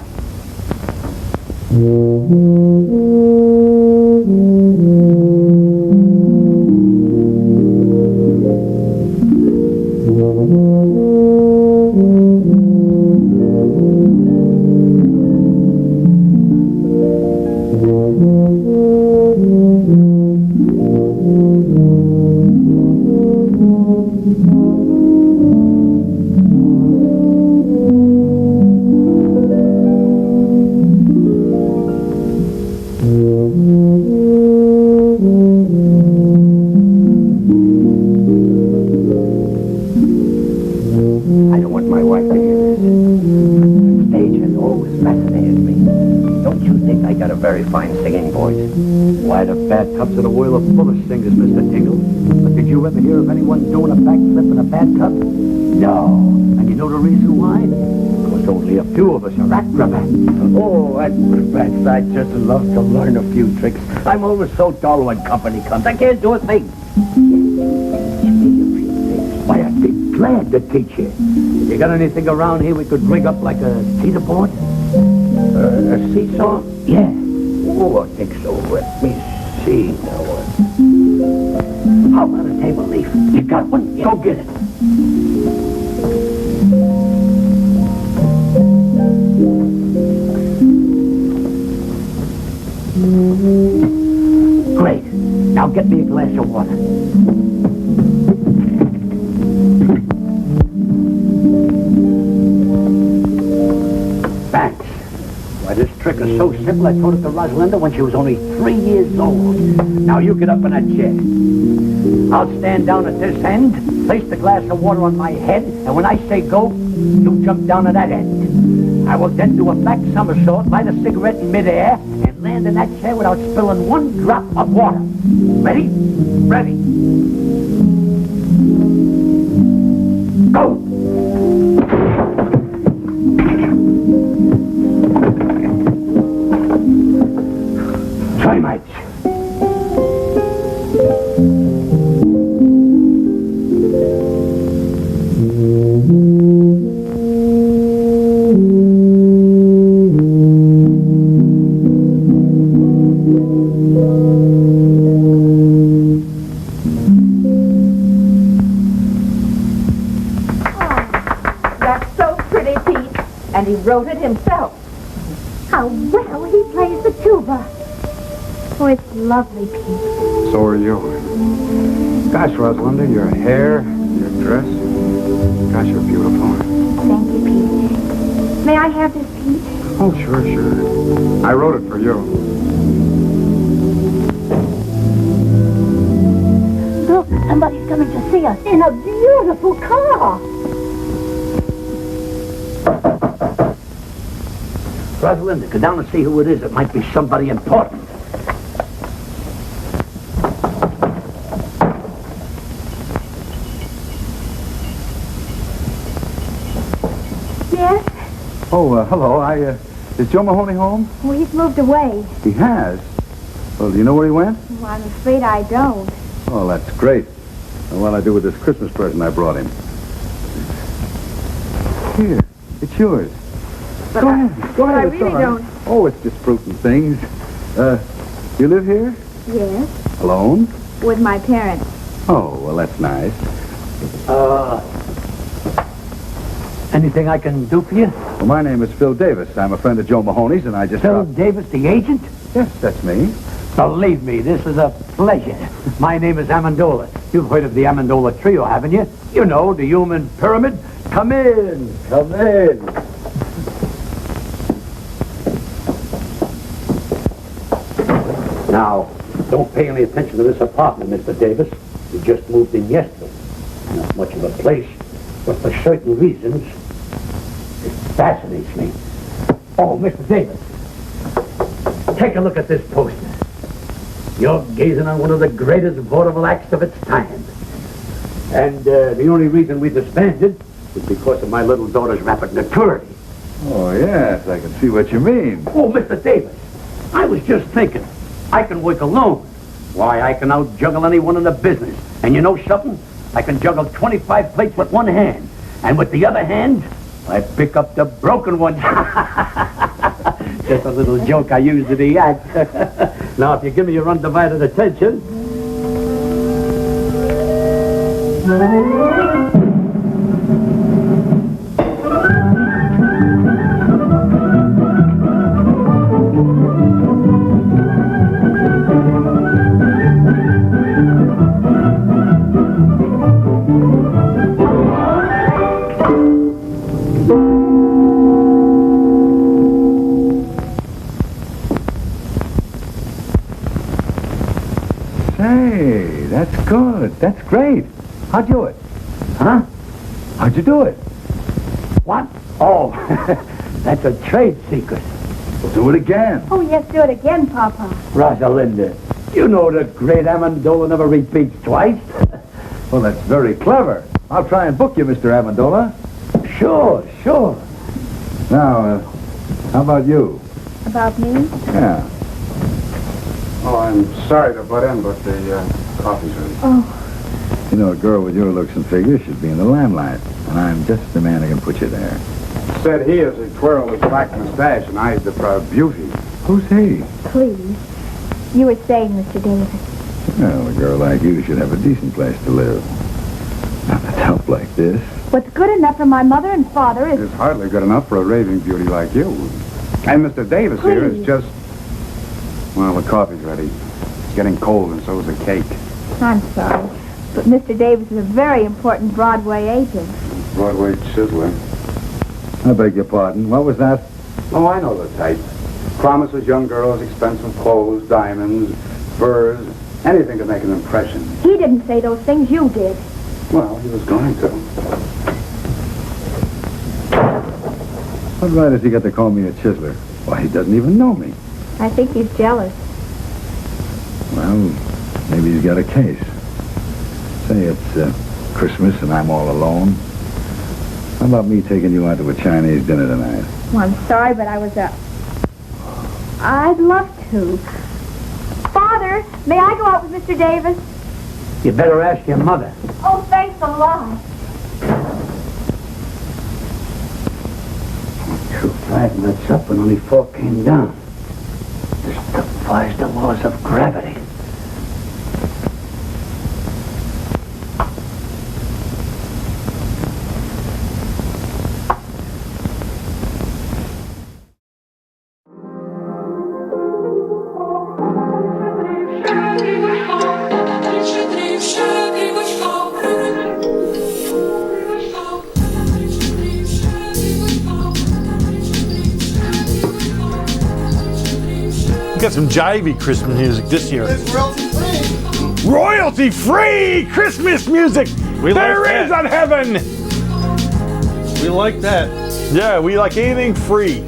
I don't want my wife to hear this. Stage has always fascinated me. Don't you think I got a very fine singing voice? Why, the bathtubs of the world are full of singers, Mr. Dingle. But did you ever hear of anyone doing a backflip in a bathtub? No. And you know the reason why? Because only a few of us are acrobats. Oh, acrobats, I'd just love to learn a few tricks. I'm always so dull when company comes. I can't do a thing. Why, I'd be glad to teach you. You got anything around here we could rig up like a teeter board? A seesaw? Yeah. Oh, I think so. Let me see now. How about a table leaf? You got one? Yeah. Go get it. Great. Now get me a glass of water. trick is so simple, I taught it to Rosalinda when she was only 3 years old. Now you get up in that chair. I'll stand down at this end, place the glass of water on my head, and when I say go, you jump down at that end. I will then do a back somersault, light a cigarette in midair, and land in that chair without spilling one drop of water. Ready? Ready. Go! Try, mates. And he wrote it himself. How well he plays the tuba. Oh, it's lovely, Pete. So are you. Gosh, Rosalinda, your hair, your dress, gosh, you're beautiful. Thank you, Pete. May I have this, Pete? Oh, sure. I wrote it for you. Look, somebody's coming to see us in a beautiful car. Rosalinda, go down and see who it is. It might be somebody important. Yes? Oh, hello. Is Joe Mahoney home? Well, he's moved away. He has? Well, do you know where he went? Well, I'm afraid I don't. Oh, that's great. And what'll I do with this Christmas present I brought him? Here, it's yours. But Go ahead. I it's really all right. don't. Oh, it's just fruit and things. You live here? Yes? Alone? With my parents. Oh, well, that's nice. Anything I can do for you? Well, my name is Phil Davis. I'm a friend of Joe Mahoney's, and I just... Phil Davis, the agent? Yes, that's me. Believe me, this is a pleasure. My name is Amendola. You've heard of the Amendola Trio, haven't you? You know, the human pyramid. Come in. Come in. Now, don't pay any attention to this apartment, Mr. Davis. We just moved in yesterday. Not much of a place, but for certain reasons, it fascinates me. Oh, Mr. Davis, take a look at this poster. You're gazing on one of the greatest vaudeville acts of its time. And the only reason we disbanded was because of my little daughter's rapid maturity. Oh, yes, I can see what you mean. Oh, Mr. Davis, I was just thinking. I can work alone. Why, I can out-juggle anyone in the business. And you know something? I can juggle 25 plates with one hand. And with the other hand, I pick up the broken ones. Just a little joke I used in the act. Now, if you give me your undivided attention... Say, that's good. That's great. How'd you do it? Huh? How'd you do it? What? Oh, that's a trade secret. We'll do it again. Oh, yes, do it again, Papa. Rosalinda, you know the great Amendola never repeats twice. Well, that's very clever. I'll try and book you, Mr. Amendola. Sure. Now, how about you? About me? Yeah. Oh, I'm sorry to butt in, but the coffee's ready. Oh. You know, a girl with your looks and figure should be in the limelight. And I'm just the man who can put you there. Said he is a twirl with black mustache, and I is the proud beauty. Who's he? Please. You were saying, Mr. Davis. Well, a girl like you should have a decent place to live. Not a dump like this. What's good enough for my mother and father is... It's hardly good enough for a raving beauty like you. And Mr. Davis here is just... Well, the coffee's ready. It's getting cold, and so is the cake. I'm sorry, but Mr. Davis is a very important Broadway agent. Broadway chiseler. I beg your pardon. What was that? Oh, I know the type. Promises young girls expensive clothes, diamonds, furs, anything to make an impression. He didn't say those things, you did. Well, he was going to. What right has he got to call me a chiseler? Why, he doesn't even know me. I think he's jealous. Well, maybe he's got a case. Say it's Christmas and I'm all alone. How about me taking you out to a Chinese dinner tonight? Well, I'm sorry, but I'd love to. Father, may I go out with Mr. Davis? You better ask your mother. Oh, thanks a lot. 5 minutes up and only 4 came down. This defies the laws of gravity. We got some jivey Christmas music this year. It's royalty-free. Royalty-free Christmas music. There is on heaven. We like that. Yeah, we like anything free.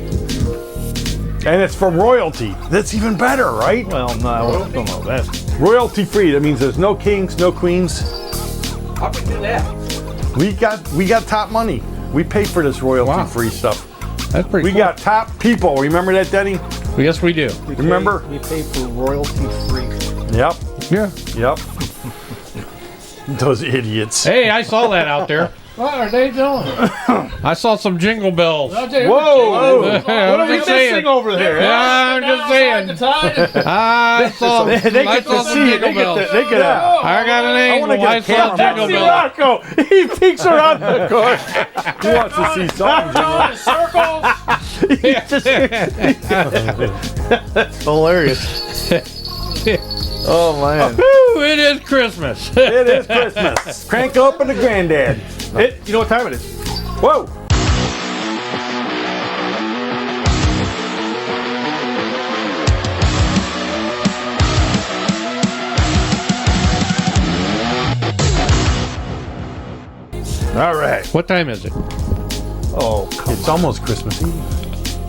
And it's from royalty. That's even better, right? Well, no, I don't know that. Royalty-free. That means there's no kings, no queens. How we do that? We got top money. We pay for this royalty-free stuff. That's pretty We cool. got top people. Remember that, Denny? Yes, we do. Remember? We pay for royalty-free. Yep. Yeah. Yep. Those idiots. Hey, I saw that out there. What are they doing? I saw some jingle bells. Whoa! What are you missing over there? Yeah, I'm just saying. I saw some jingle bells. They get out. I got an angle. I saw jingle bells. Rocco. He peeks around the corner. He wants to see something. That's hilarious. Oh man! Woo, it is Christmas. It is Christmas. Crank open the granddad. You know what time it is? Whoa! All right. What time is it? Oh, It's almost Christmas Eve.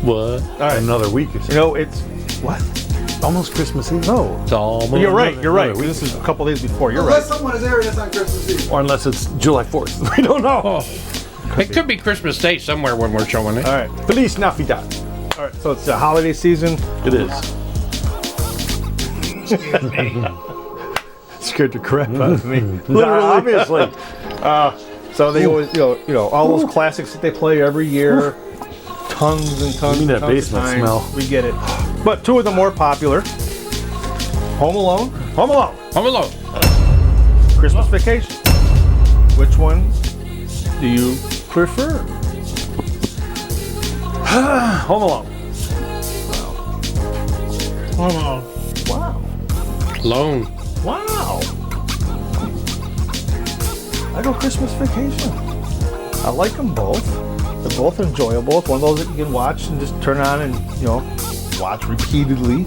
What? all right. Another week or so. You know, it's what? Almost Christmas Eve. No. It's almost. You're right. You're right. another This is a couple days before. You're Unless right. someone is airing this on Christmas Eve. Or unless it's July 4th. We don't know. Oh. It could be Christmas Day somewhere when we're showing it. All right. Feliz Navidad. All right. So it's the holiday season. It is. Scared the crap out of me. Literally. Obviously. So they always, you know, all those classics that they play every year. Tons and tons. Give me and that tons basement of times. smell. We get it. But two of the more popular: Home Alone, Home Alone. Home Alone. Christmas Vacation. Which one do you prefer? Home Alone. Home Alone. Wow. Alone. Wow. I go Christmas Vacation. I like them both. They're both enjoyable. It's one of those that you can watch and just turn on and, you know, watch repeatedly.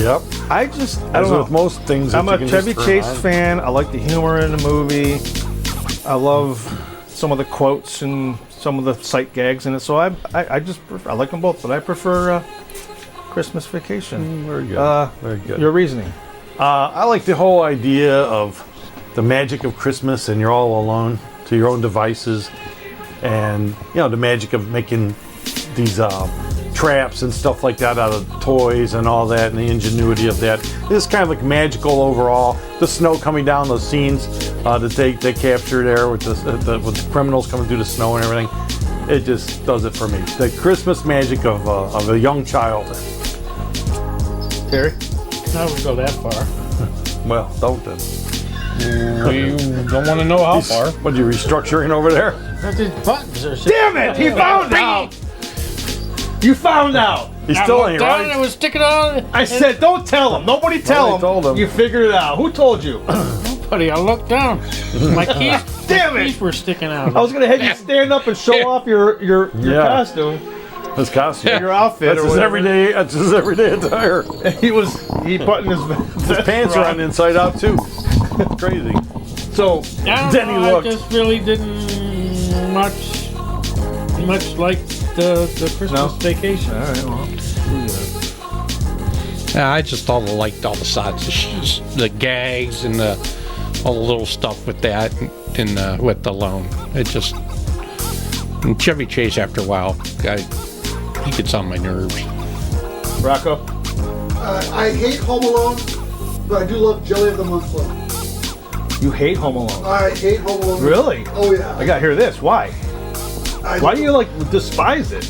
Yep. I don't know. With most things, I'm that a you can Chevy just Chase turn on. fan. I like the humor in the movie. I love some of the quotes and some of the sight gags in it. So I like them both, but I prefer Christmas Vacation. Very good. Very good. Your reasoning? I like the whole idea of the magic of Christmas and you're all alone to your own devices, and the magic of making these traps and stuff like that out of toys and all that, and the ingenuity of that. It's kind of like magical overall. The snow coming down, those scenes that they capture there with the criminals coming through the snow and everything. It just does it for me. The Christmas magic of a young child. Terry? I wouldn't go that far. Well, don't then. We don't want to know how far. What, are you restructuring over there? These buttons are Damn it! He found out! You found out! He still ain't right. It was sticking on. I said, don't tell him. Nobody tell him. Told him. You figured it out. Who told you? Nobody. I looked down. My keys. Damn it! Keys were sticking out. I was gonna have you stand up and show off your Yeah. costume. His costume. Your outfit. That's or his whatever. everyday. That's his everyday attire. He buttoned His pants are on inside out too. Crazy. So I don't then he know, looked. I just really didn't much like the Christmas Vacation. All right, well. Yeah, I just liked all the sides, the gags and all the little stuff with that and with the loan. It just and Chevy Chase after a while, he gets on my nerves. Rocco? I hate Home Alone, but I do love Jelly of the Month Club. You hate Home Alone? I hate Home Alone. Really? Oh, yeah. I gotta hear this. Why? Why do you despise it?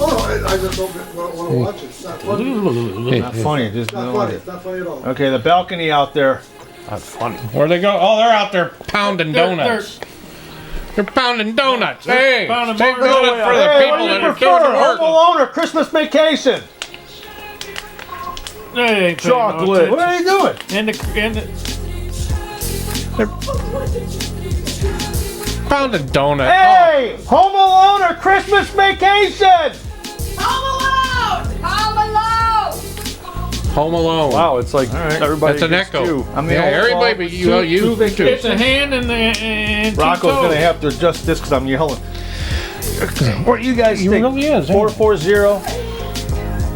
Oh, no, I just don't want to watch it. It's not funny. Not funny. Just Not don't funny. like It's not funny at all. Okay, the balcony out there. That's funny. Where they go? Oh, they're out there pounding donuts. They're pounding donuts. Hey, pounding take more donuts donuts. for the Hey, people what do you that are prefer, doing the Home work. Alone or Christmas Vacation? Hey, Chocolate. What are you doing? And the Pounding donut. Hey, Home Alone or Christmas Vacation? Home Alone. Wow, it's like everybody. That's an gets echo. two. I'm the Yeah, only everybody one. but you too. it's a hand and Rocco's two toes. gonna have to adjust this because I'm yelling. What do you guys You think? really is, ain't 440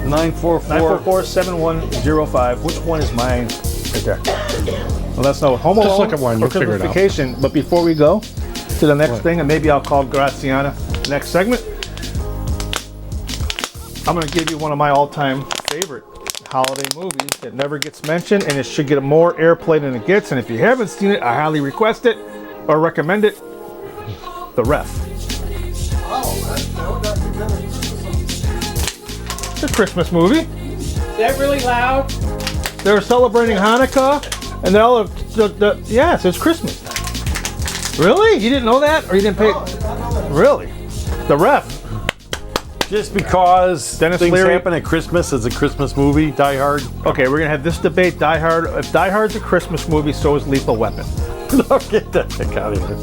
944. 944-7105. Which one is mine? Right there. Well, that's no Home Just Alone look at one, or you'll figure Christmas it out. Vacation. But before we go to the next thing, and maybe I'll call Graziana next segment, I'm going to give you one of my all-time favorite holiday movies that never gets mentioned, and it should get more airplay than it gets. And if you haven't seen it, I highly request it or recommend it. The Ref. It's a Christmas movie. Is that really loud? They're celebrating Hanukkah, and they all yes, it's Christmas. Really? You didn't know that, or you didn't pay? Really? The Ref. Just because Dennis things Leary. happen at Christmas, it's a Christmas movie. Die Hard. Okay, we're gonna have this debate. Die Hard. If Die Hard's a Christmas movie, so is Lethal Weapon. No, get that heck out of here.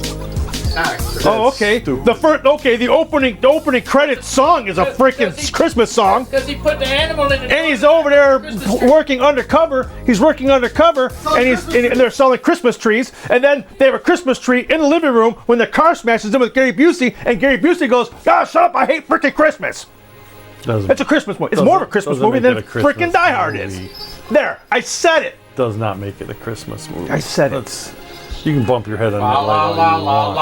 Oh, okay. The opening credits song is a freaking Christmas song. Because he put the animal in it. And he's over there working undercover. He's working undercover, and they're selling Christmas trees. And then they have a Christmas tree in the living room when the car smashes in with Gary Busey, and Gary Busey goes, "Ah, shut up! I hate freaking Christmas." It's a Christmas movie. It's more of a Christmas movie than freaking Die Hard is. There, I said it. Does not make it a Christmas movie. I said it. You can bump your head on that light all you want.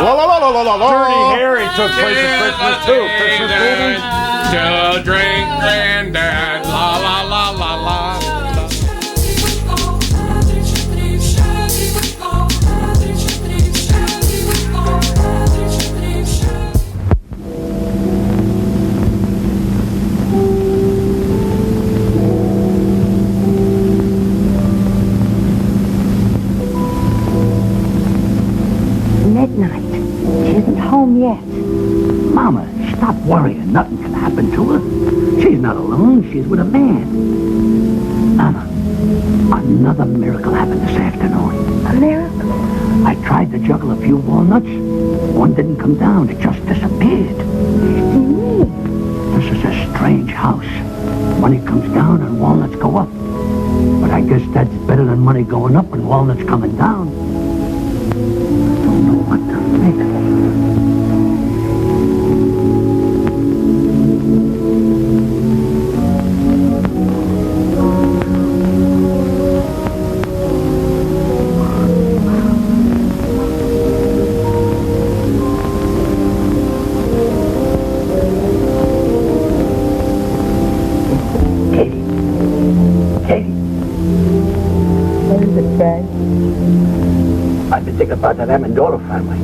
La la la la la la. Dirty Harry took place at Christmas too. Christmas movie. Children, granddad, la la la la la. Midnight. She isn't home yet. Mama, stop worrying. Nothing can happen to her. She's not alone. She's with a man. Mama, another miracle happened this afternoon. A miracle? I tried to juggle a few walnuts. One didn't come down. It just disappeared. This is a strange house. Money comes down and walnuts go up. But I guess that's better than money going up and walnuts coming down. I don't know what to think. I've been thinking about that Amendola family.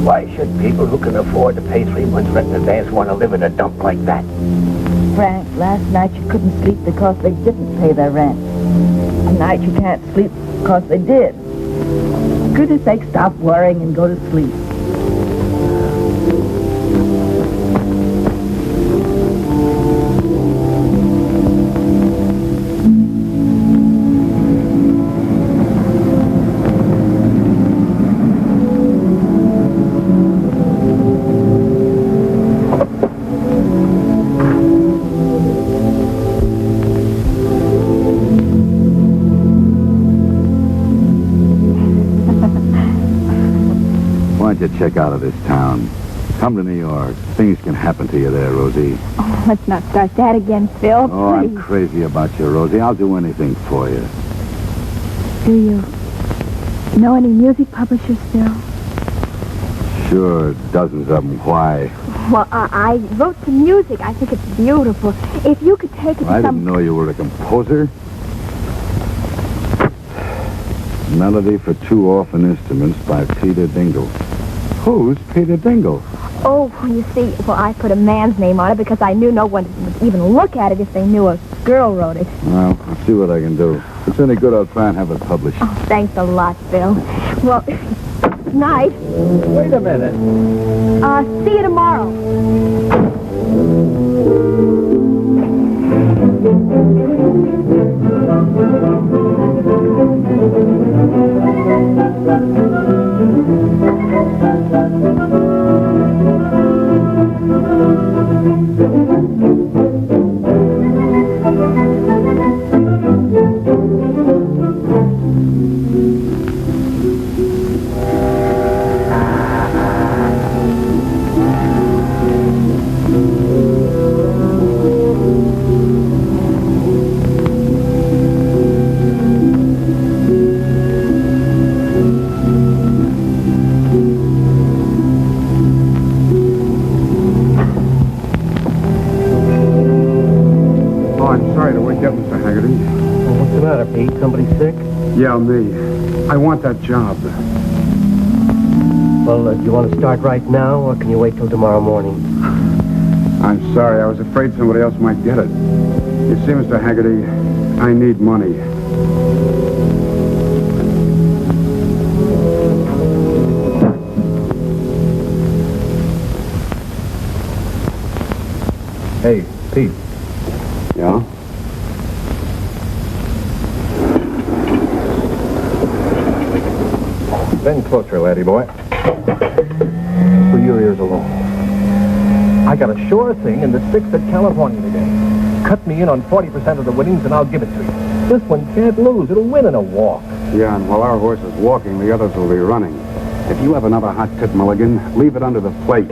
Why should people who can afford to pay 3 months rent in advance want to live in a dump like that? Frank, last night you couldn't sleep because they didn't pay their rent. Tonight you can't sleep because they did. For goodness sake, stop worrying and go to sleep. Why don't you check out of this town? Come to New York. Things can happen to you there, Rosie. Oh, let's not start that again, Phil. Oh, Please. I'm crazy about you, Rosie. I'll do anything for you. Do you know any music publishers, Phil? Sure, dozens of them. Why? Well, I wrote some music. I think it's beautiful. If you could take it to I some... didn't know you were a composer. Melody for two orphan instruments by Peter Dingle. Who's Peter Dingle? Oh, you see, well, I put a man's name on it because I knew no one would even look at it if they knew a girl wrote it. Well, I'll see what I can do. If it's any good, I'll try and have it published. Oh, thanks a lot, Phil. Well, night. Wait a minute. See you tomorrow. What's the matter, Pete? Somebody sick? Yeah, me. I want that job. Well, do you want to start right now, or can you wait till tomorrow morning? I'm sorry. I was afraid somebody else might get it. You see, Mr. Haggerty, I need money. Hey, Pete. Yeah? Bend closer, laddie boy. Put your ears alone. I got a sure thing in the 6th at California today. Cut me in on 40% of the winnings and I'll give it to you. This one can't lose. It'll win in a walk. Yeah, and while our horse is walking, the others will be running. If you have another hot tip, Mulligan, leave it under the plate.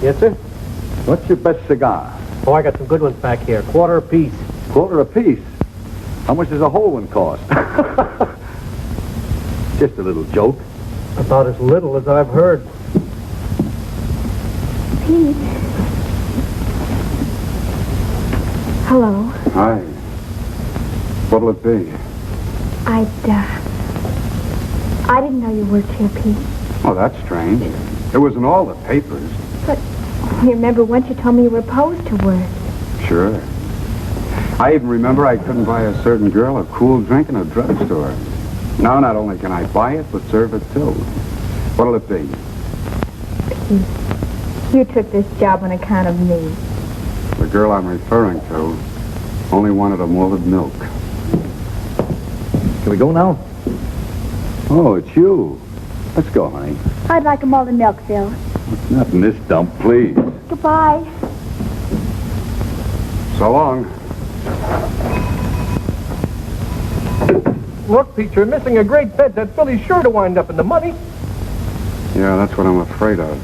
Yes, sir? What's your best cigar? Oh, I got some good ones back here. Quarter apiece. Quarter apiece. How much does a whole one cost? Just a little joke. About as little as I've heard. Pete. Hello. Hi. What'll it be? I didn't know you worked here, Pete. Oh, that's strange. It was in all the papers. But you remember once you told me you were opposed to work. Sure. I even remember I couldn't buy a certain girl a cool drink in a drugstore. Now not only can I buy it, but serve it too. What'll it be? Pete, you took this job on account of me. The girl I'm referring to only wanted a malted milk. Can we go now? Oh, it's you. Let's go, honey. I'd like a malted milk, Phil. Not in this dump, please. Goodbye. So long. Look, Pete, you're missing a great bet. That Billy's sure to wind up in the money. Yeah, that's what I'm afraid of.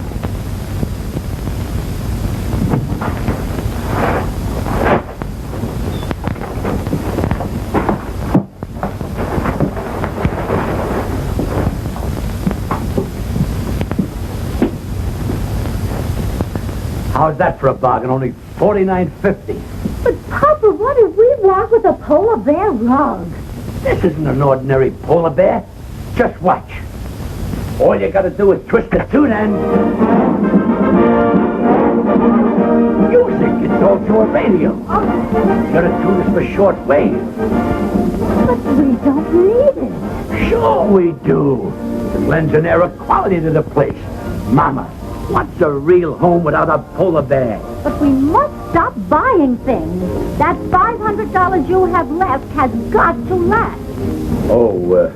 How's that for a bargain? Only $49.50. But, Papa, what if we walk with a polar bear rug? This isn't an ordinary polar bear. Just watch. All you gotta do is twist the tune end. Music, it's also a radio. Gotta tune this for short wave. But we don't need it. Sure we do. It lends an air of quality to the place. Mama, what's a real home without a polar bear? But we must stop buying things. That $500 you have left has got to last. Oh,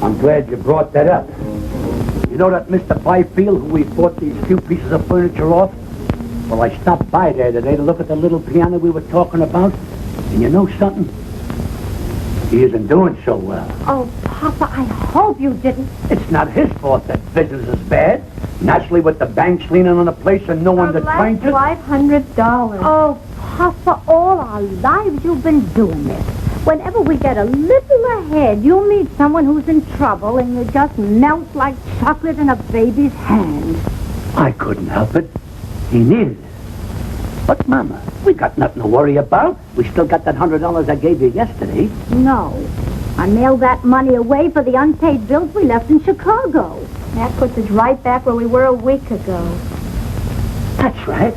I'm glad you brought that up. You know that Mr. Byfield who we bought these few pieces of furniture off? Well, I stopped by there today to look at the little piano we were talking about. And you know something? He isn't doing so well. Oh, Papa, I hope you didn't. It's not his fault that business is bad. Naturally, with the banks leaning on the place and no one to claim to. $500. Oh, Papa, all our lives you've been doing this. Whenever we get a little ahead, you meet someone who's in trouble and you just melt like chocolate in a baby's hand. I couldn't help it. He needed it. But, Mama, we got nothing to worry about. We still got that $100 I gave you yesterday. No. I mailed that money away for the unpaid bills we left in Chicago. That puts us right back where we were a week ago. That's right.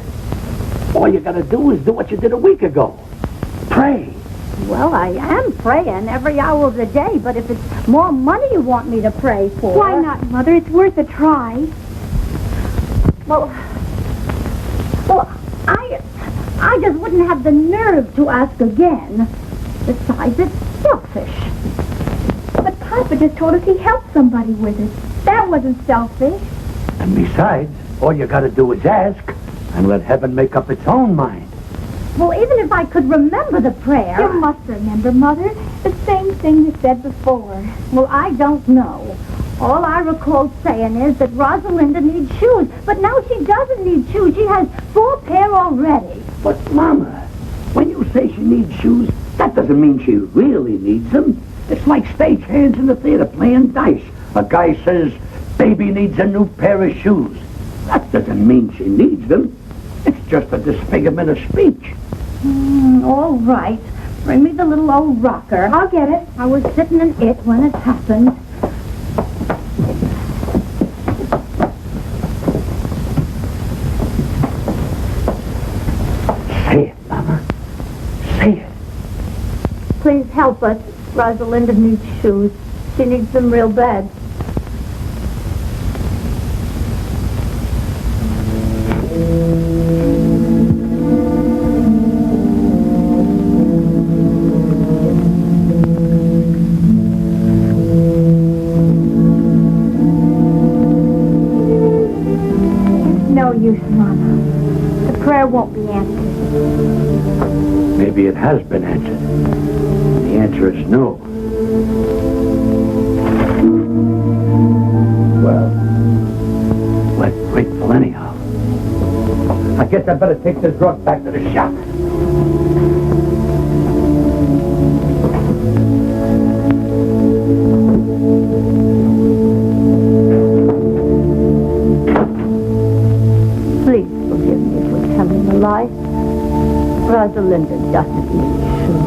All you gotta do is do what you did a week ago. Pray. Well, I am praying every hour of the day, but if it's more money you want me to pray for... Why not, Mother? It's worth a try. Well, I just wouldn't have the nerve to ask again. Besides, it's selfish. But Papa just told us he helped somebody with it. That wasn't selfish. And besides, all you gotta do is ask and let heaven make up its own mind. Well, even if I could remember the prayer... You must remember, Mother. The same thing you said before. Well, I don't know. All I recall saying is that Rosalinda needs shoes. But now she doesn't need shoes. She has 4 pair already. But, Mama, when you say she needs shoes, that doesn't mean she really needs them. It's like stagehands in the theater playing dice. A guy says, baby needs a new pair of shoes. That doesn't mean she needs them. It's just a disfigurement of speech. All right. Bring me the little old rocker. I'll get it. I was sitting in it when it happened. Say it, Mama. Say it. Please help us. Rosalinda needs shoes. She needs them real bad. No use, Mama. The prayer won't be answered. Maybe it has been answered. The answer is no. Well, we're grateful anyhow. I guess I better take this drug back to the shop. Please forgive me for telling a lie. Rosalinda doesn't need shoes.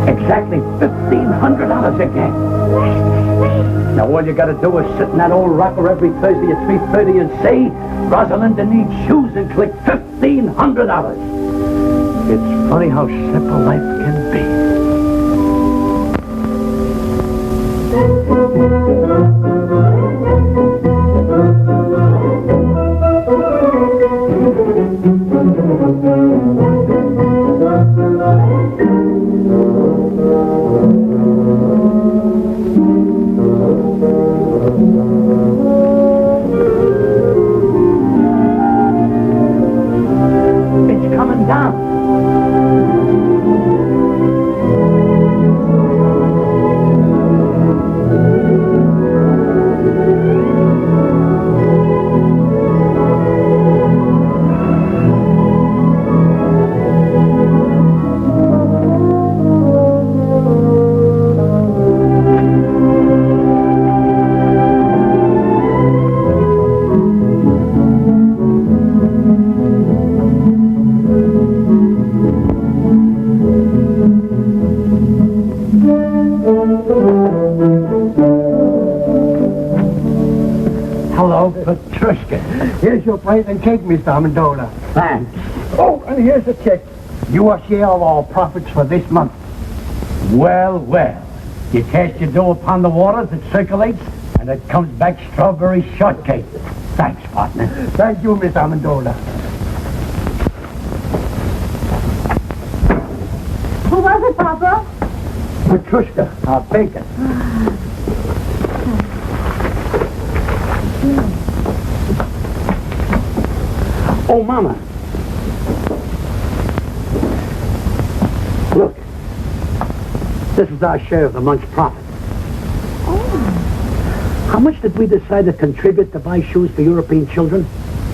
Exactly $1,500 again. Now all you gotta do is sit in that old rocker every Thursday at 3:30 and say, Rosalinda needs shoes, and click $1,500. It's funny how simple life can be. It's coming down. Here's your plate and cake, Mr. Amendola. Thanks. Oh, and here's the check. Your share of all profits for this month. Well, well. You cast your dough upon the waters, it circulates, and it comes back strawberry shortcake. Thanks, partner. Thank you, Miss Amendola. Who was it, Papa? Petrushka, our baker. Oh, Mama. Look. This is our share of the month's profit. Oh. How much did we decide to contribute to buy shoes for European children?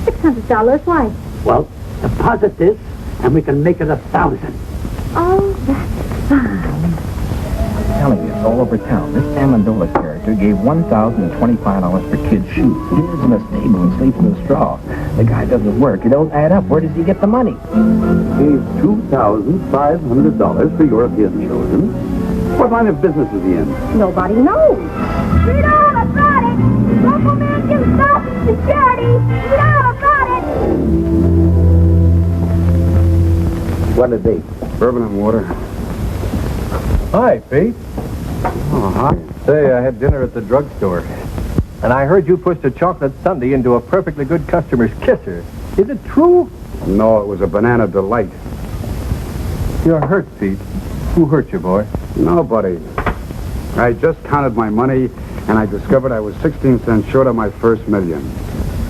$600. Why? Well, deposit this, and we can make it 1,000. Oh, that's fine. I'm telling you, it's all over town. This Amendola character gave $1,025 for kids' shoes. He lives in a stable and sleeps in a straw. The guy doesn't work. It don't add up. Where does he get the money? Gave $2,500 for European children. What line of business is he in? Nobody knows. Read all about it. Local man gives sausage to charity. Read all about it. What a date. Bourbon and water. Hi, Pete. Oh, hi. Say, I had dinner at the drugstore, and I heard you pushed a chocolate sundae into a perfectly good customer's kisser. Is it true? No, it was a banana delight. You're hurt, Pete. Who hurt you, boy? Nobody. I just counted my money, and I discovered I was 16 cents short of my first million.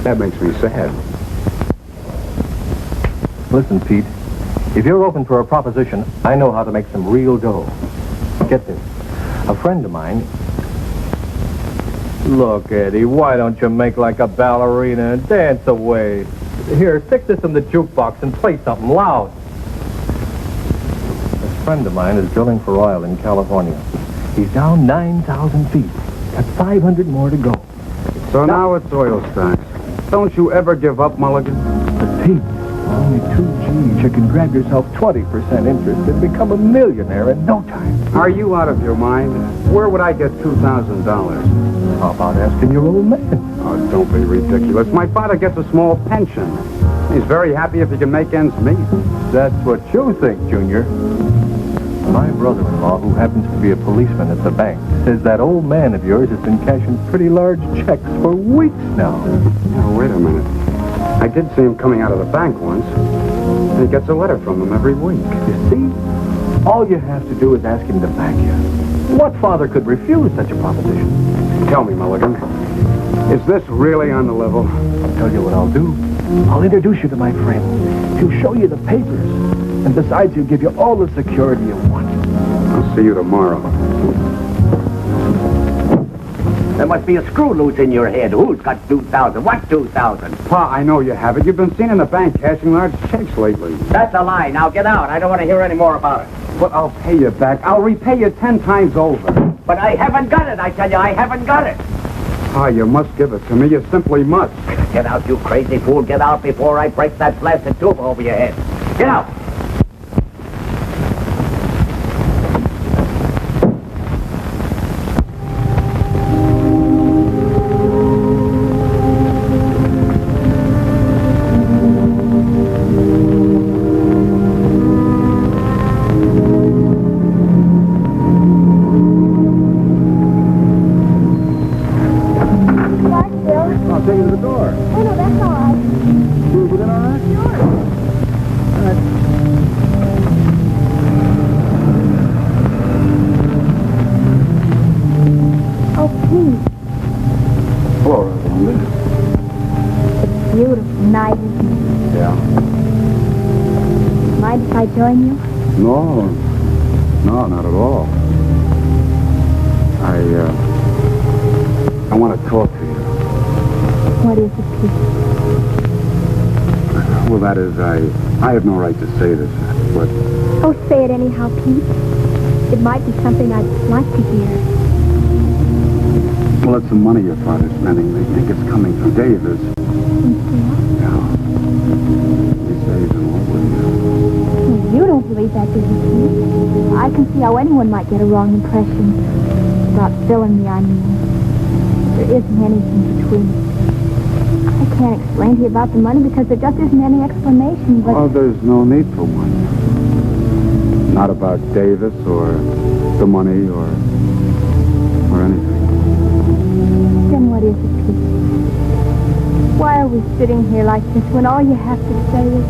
That makes me sad. Listen, Pete. If you're open for a proposition, I know how to make some real dough. Get this. A friend of mine... Look, Eddie, why don't you make like a ballerina and dance away? Here, stick this in the jukebox and play something loud. A friend of mine is drilling for oil in California. He's down 9,000 feet. Got 500 more to go. So now it's oil stocks. Don't you ever give up, Mulligan? But Pete, only 2 G's. You can grab yourself 20% interest and become a millionaire in no time. Are you out of your mind? Where would I get $2,000? How about asking your old man? Oh, don't be ridiculous. My father gets a small pension. He's very happy if he can make ends meet. That's what you think, Junior. My brother-in-law, who happens to be a policeman at the bank, says that old man of yours has been cashing pretty large checks for weeks now. Now, wait a minute. I did see him coming out of the bank once. He gets a letter from them every week. You see? All you have to do is ask him to back you. What father could refuse such a proposition? Tell me, Mulligan, is this really on the level? I'll tell you what I'll do. I'll introduce you to my friend. He'll show you the papers. And besides, he'll give you all the security you want. I'll see you tomorrow. There must be a screw loose in your head. Who's got 2,000? What 2,000? Pa, I know you have it. You've been seen in the bank cashing large checks lately. That's a lie. Now get out. I don't want to hear any more about it. But I'll pay you back. I'll repay you 10 times over. But I haven't got it, I tell you. I haven't got it. Pa, you must give it to me. You simply must. Get out, you crazy fool. Get out before I break that blasted tube over your head. Get out. I'll take you to the door. Oh, no, that's all right. You get in all right? Sure. Oh, Pete. Hello, Rosamunda. It's beautiful night, isn't it? Yeah. Mind if I join you? No, not at all. I want to talk to you. What is it, Pete? Well, that is, I have no right to say this, but Oh, say it anyhow, Pete. It might be something I'd like to hear. well, it's the money your father's spending. They think it's coming from Davis. Yeah. He saves it all with you. You don't believe that, do you, Pete? I can see how anyone might get a wrong impression about Phil and me, I mean. There isn't anything between us. I can't explain to you about the money because there just isn't any explanation, but... Oh, there's no need for one. Not about Davis or the money or anything. Then what is it, Pete? Why are we sitting here like this when all you have to say is...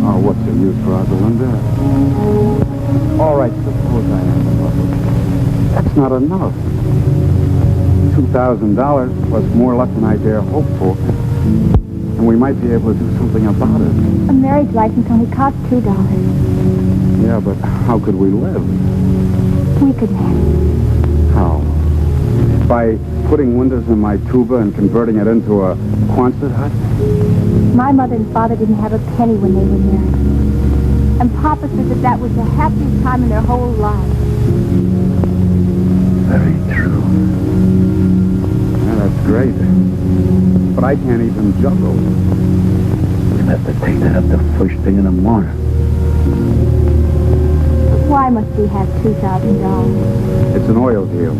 Oh, what's the use, Rosalinda? All right, suppose I am in love with you. That's not enough. $2,000 plus more luck than I dare hope for. And we might be able to do something about it. A marriage license only costs $2. Yeah, but how could we live? We could manage. How? By putting windows in my tuba and converting it into a Quonset hut? My mother and father didn't have a penny when they were married. And Papa said that was the happiest time in their whole lives. Very true. Yeah, that's great. But I can't even juggle. We'll have to take that up the first thing in the morning. Why must we have $2,000? It's an oil deal.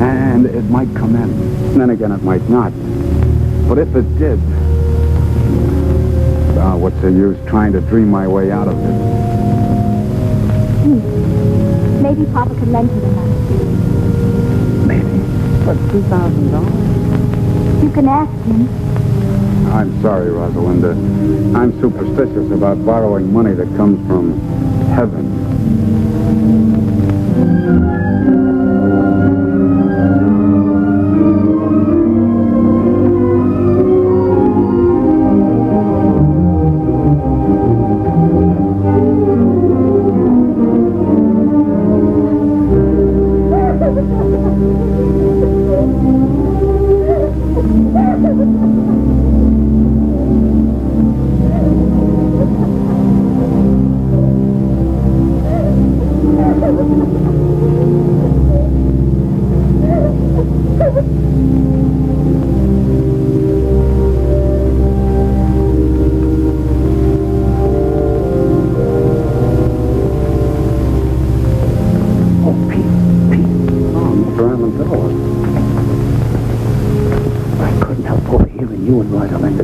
And it might come in. And then again, it might not. But if it did... what's the use trying to dream my way out of it? Maybe Papa could lend you the money. Maybe. But $2,000? You can ask him. I'm sorry, Rosalinda. I'm superstitious about borrowing money that comes from heaven.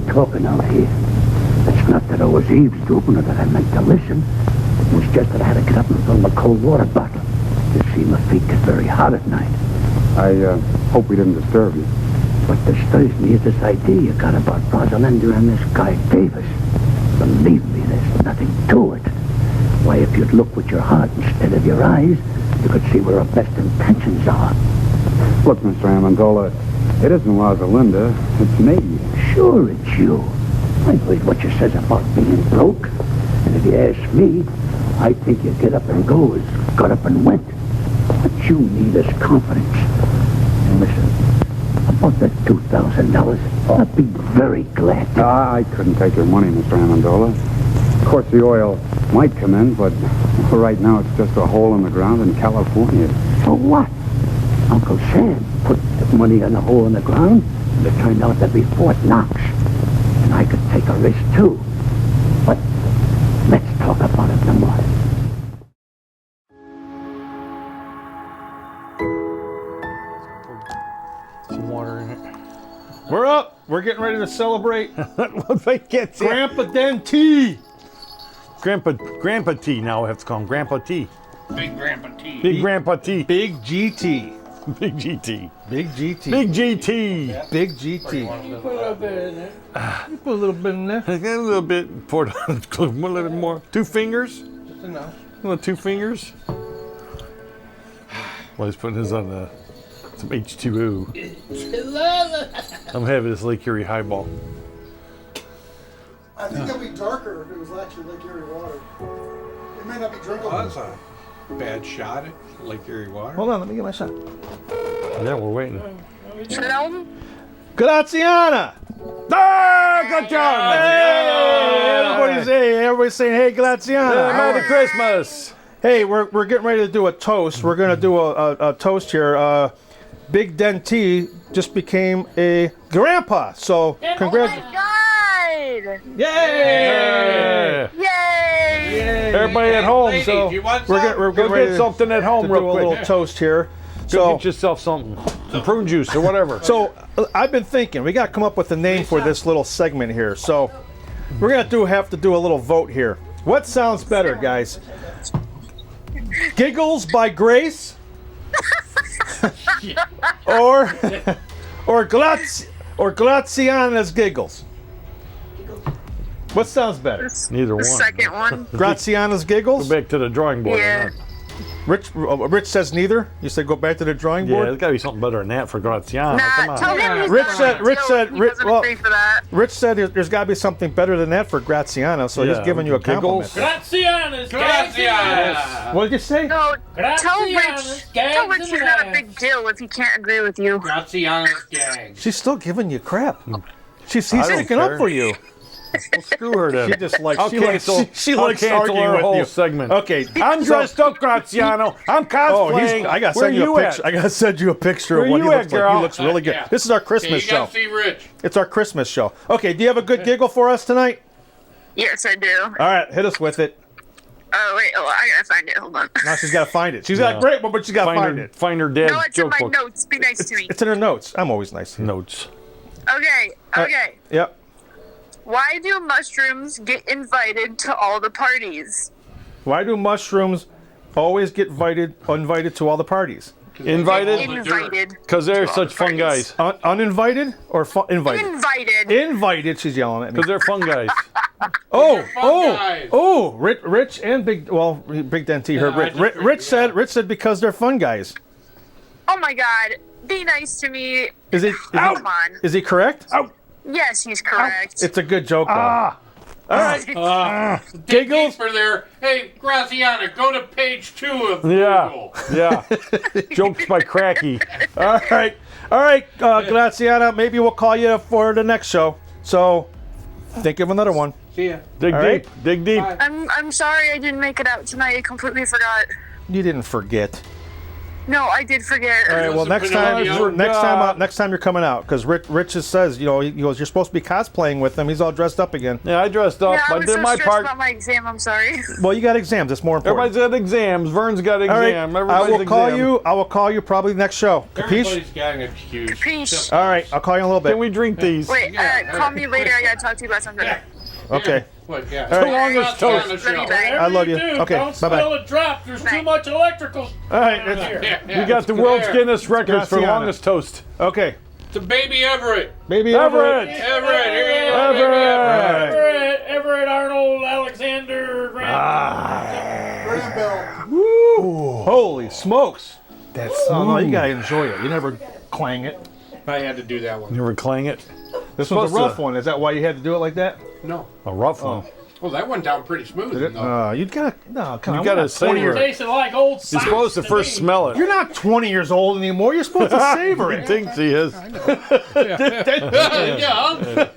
Talking out here. It's not that I was eavesdropping or that I meant to listen. It was just that I had to get up and fill my cold water bottle. You see, my feet get very hot at night. I hope we didn't disturb you. What disturbs me is this idea you got about Rosalinda and this guy Davis. Believe me, there's nothing to it. Why, if you'd look with your heart instead of your eyes, you could see where our best intentions are. Look, Mr. Amendola, it isn't Rosalinda, it's me. Sure, it's you. I heard what you says about being broke. And if you ask me, I think you get up and go as got up and went. What you need is confidence. And listen, about that $2,000, I'd be very glad to... I couldn't take your money, Mr. Amendola. Of course, the oil might come in, but for right now, it's just a hole in the ground in California. So what? Uncle Sam put the money in a hole in the ground, and it turned out to be Fort Knox. And I could take a risk, too. But let's talk about it in the morning. Some water in it. We're up. We're getting ready to celebrate Grandpa Dante. Grandpa T now I have to call him Grandpa T. Big Grandpa T. Big Grandpa T. Big GT. Big GT. Big GT. Big GT. Yeah. Big GT. You put a little bit in there. You put a little bit in there. A little bit. Pour it on. A little bit more. 2 fingers. Just enough. 2 fingers. Well, he's putting his on some H2O. I'm having this Lake Erie highball. I think it'd be darker if it was actually Lake Erie water. It may not be drinkable. Oh, that's a bad shot at Lake Erie water. Hold on, let me get my shot. Yeah, we're waiting. Graziana! Ah, good job! Hey, everybody's saying, hey, Graziana. Merry Christmas! Hey, we're getting ready to do a toast. We're going to do a toast here. Big Dante just became a grandpa, so congratulations. married. Yay! Yay! Everybody at home, Ladies, so you want we're getting go ready get something at home to real do a quick. little toast here. Go get yourself something, some prune juice or whatever. So I've been thinking we got to come up with a name for this little segment here. So we're gonna have to do a little vote here. What sounds better, guys? Giggles by Grace, or Graziana's Giggles? What sounds better? Neither one. The second one. Graziana's Giggles. Go back to the drawing board. Yeah. Rich says neither. You said go back to the drawing Yeah, board. there's got to be something better than that for Graziano. Come Nah, on. tell him he's Rich not. said. Rich said. He Rich, doesn't well, agree for that. Rich said there's got to be something better than that for Graziano, so he's Yeah, giving you a Giggles. compliment. Graziana's Graziana. What did you say? No, tell Graziana's Rich gags he's and not a laughs. big deal if he can't agree with you. Graziana's gags. She's still giving you crap. He's I don't sticking up care. for you. Well, screw her then. She just likes. I'll She likes. cancel. She I'll likes cancel arguing our with whole you. segment. Okay, I'm dressed up, Graziano. I'm cosplaying. I got to Where send you a at? picture. I got to send you a picture Where of what you he at, looks like. girl? He looks really good. Yeah. This is our Okay, Christmas you show. gotta see Rich. It's our Christmas show. Okay, do you have a good giggle for us tonight? Yes, I do. All right, hit us with it. Oh, wait. Oh, I gotta find it. Hold on. Now she's got to find it. She's got a great one, but she's got to find it. Find her dad's No, it's in joke my book. notes. Be nice to me. It's in her notes. I'm always nice. Notes. Okay. Okay. Yep. Why do mushrooms get invited to all the parties? Why do mushrooms always get uninvited to all the parties? Invited? Invited. Because they're such fun guys. Uninvited or invited? Invited. Invited. She's yelling at me. Because they're fun guys. Rich and Big. Well, Big Dentee heard Rich. Rich said because they're fun guys. Oh my God. Be nice to me. Come on. Is he correct? Yes, he's correct. It's a good joke though. All right. Giggles for there. Hey, Graziana, go to page 2 of Google. Yeah. Jokes by Cracky. All right, Graziana. Maybe we'll call you for the next show. So, think of another one. See ya. Dig All deep. right. Dig deep. I'm sorry I didn't make it out tonight. I completely forgot. You didn't forget. No, I did forget. All right. Well, next time you're coming out because Rich just says, he goes, you're supposed to be cosplaying with him. He's all dressed up again. Yeah, I dressed up. Yeah, I I was did so my stressed part. about my exam. I'm sorry. Well, you got exams. It's more important. Everybody's got exams. Vern's got All right. exam. I Everybody's will call exam. you. I will call you probably next show. Capiche? Everybody's got an excuse. Capiche. All right. I'll call you in a little bit. Can we drink these? Wait, call me later. I gotta talk to you about something. Okay. What, yeah. All right. The longest toast. I love you. Okay. Don't Bye spill bye. a drop. There's too much electrical. All right. We got the world's Guinness records for Graziana. longest toast. Okay. To Baby Everett. Baby Everett. Everett. Here you go. Everett. Everett Arnold Alexander Graham Bell. Woo! Holy smokes! That song. Oh, you gotta enjoy it. You never clang it. I had to do that one. You ever clang it? This was Supposed a rough to. one. Is that why you had to do it like that? No. A rough one. Well, that went down pretty smooth. Did it? though. You gotta. No, come on. You gotta we're not 20 savor years. it. tasted like old You're socks supposed to first me. smell it. You're not 20 years old anymore. You're supposed to savor He it. thinks he is.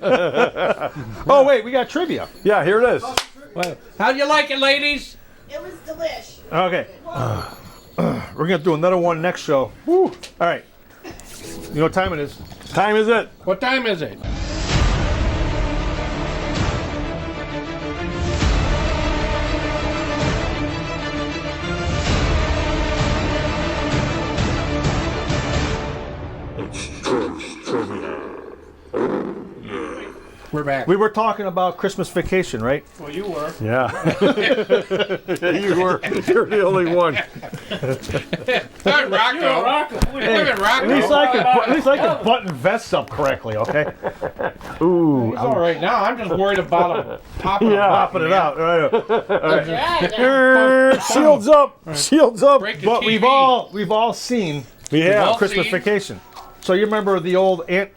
Yeah. Oh wait, we got trivia. Yeah, here it is. How'd you like it, ladies? It was delish. Okay. We're gonna do another one next show. Woo! All right. You know what time it is? Time is it? What time is it? We're back. We were talking about Christmas Vacation, right? Well, you were. Yeah. You were. You're the only one. Hi, Rocco. Rocco. Look at Rocco. At least I can button vests up correctly, okay? Ooh. He's all right now. I'm just worried about him popping Popping it out. Right. Shields up. Shields up. Break the But TV. we've all seen Yeah. Christmas seen. Vacation. So you remember the old Aunt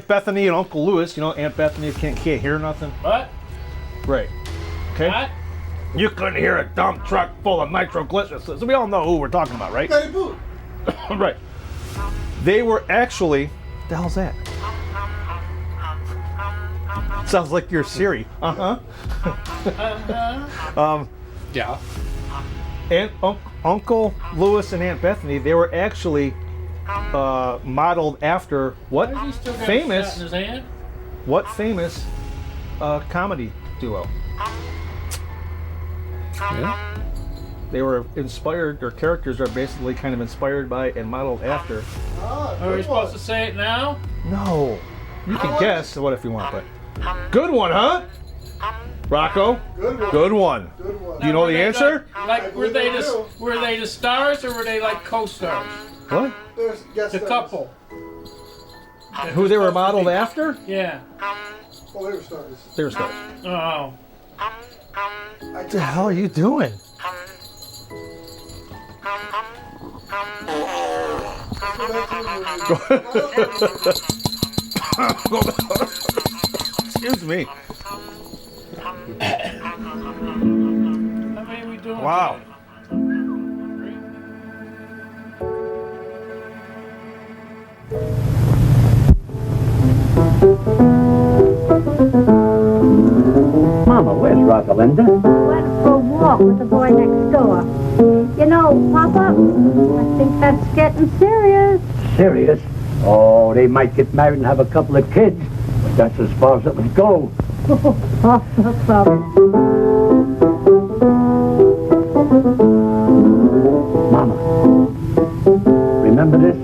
Bethany and Uncle Lewis? You know, Aunt Bethany can't hear nothing. What? Right. Okay. What? You couldn't hear a dump truck full of nitroglycerin. So we all know who we're talking about, right? Betty Boot. Right. They were actually. What the hell's that? Sounds like your Siri. Yeah. Uncle Lewis and Aunt Bethany, they were actually modeled after what Why is he still got a famous? shot in his hand? What famous comedy duo. Yeah. They were inspired, their characters are basically kind of inspired by and modeled after. Are we supposed to say it now? No. You can guess what if you want, but. Good one, huh? Rocco? Good one. Do you know the answer? Like, were they the stars or were they like co-stars? What? The couple. Who they were modeled after? Yeah. Oh, they were stars. They were stars. Oh. What the hell are you doing? Excuse me. How many are we doing? Wow. Mama, where's Rosalinda? Went for a walk with the boy next door. You know, Papa, I think that's getting serious. Serious? Oh, they might get married and have a couple of kids, but that's as far as it would go. Oh, no problem. Mama, remember this?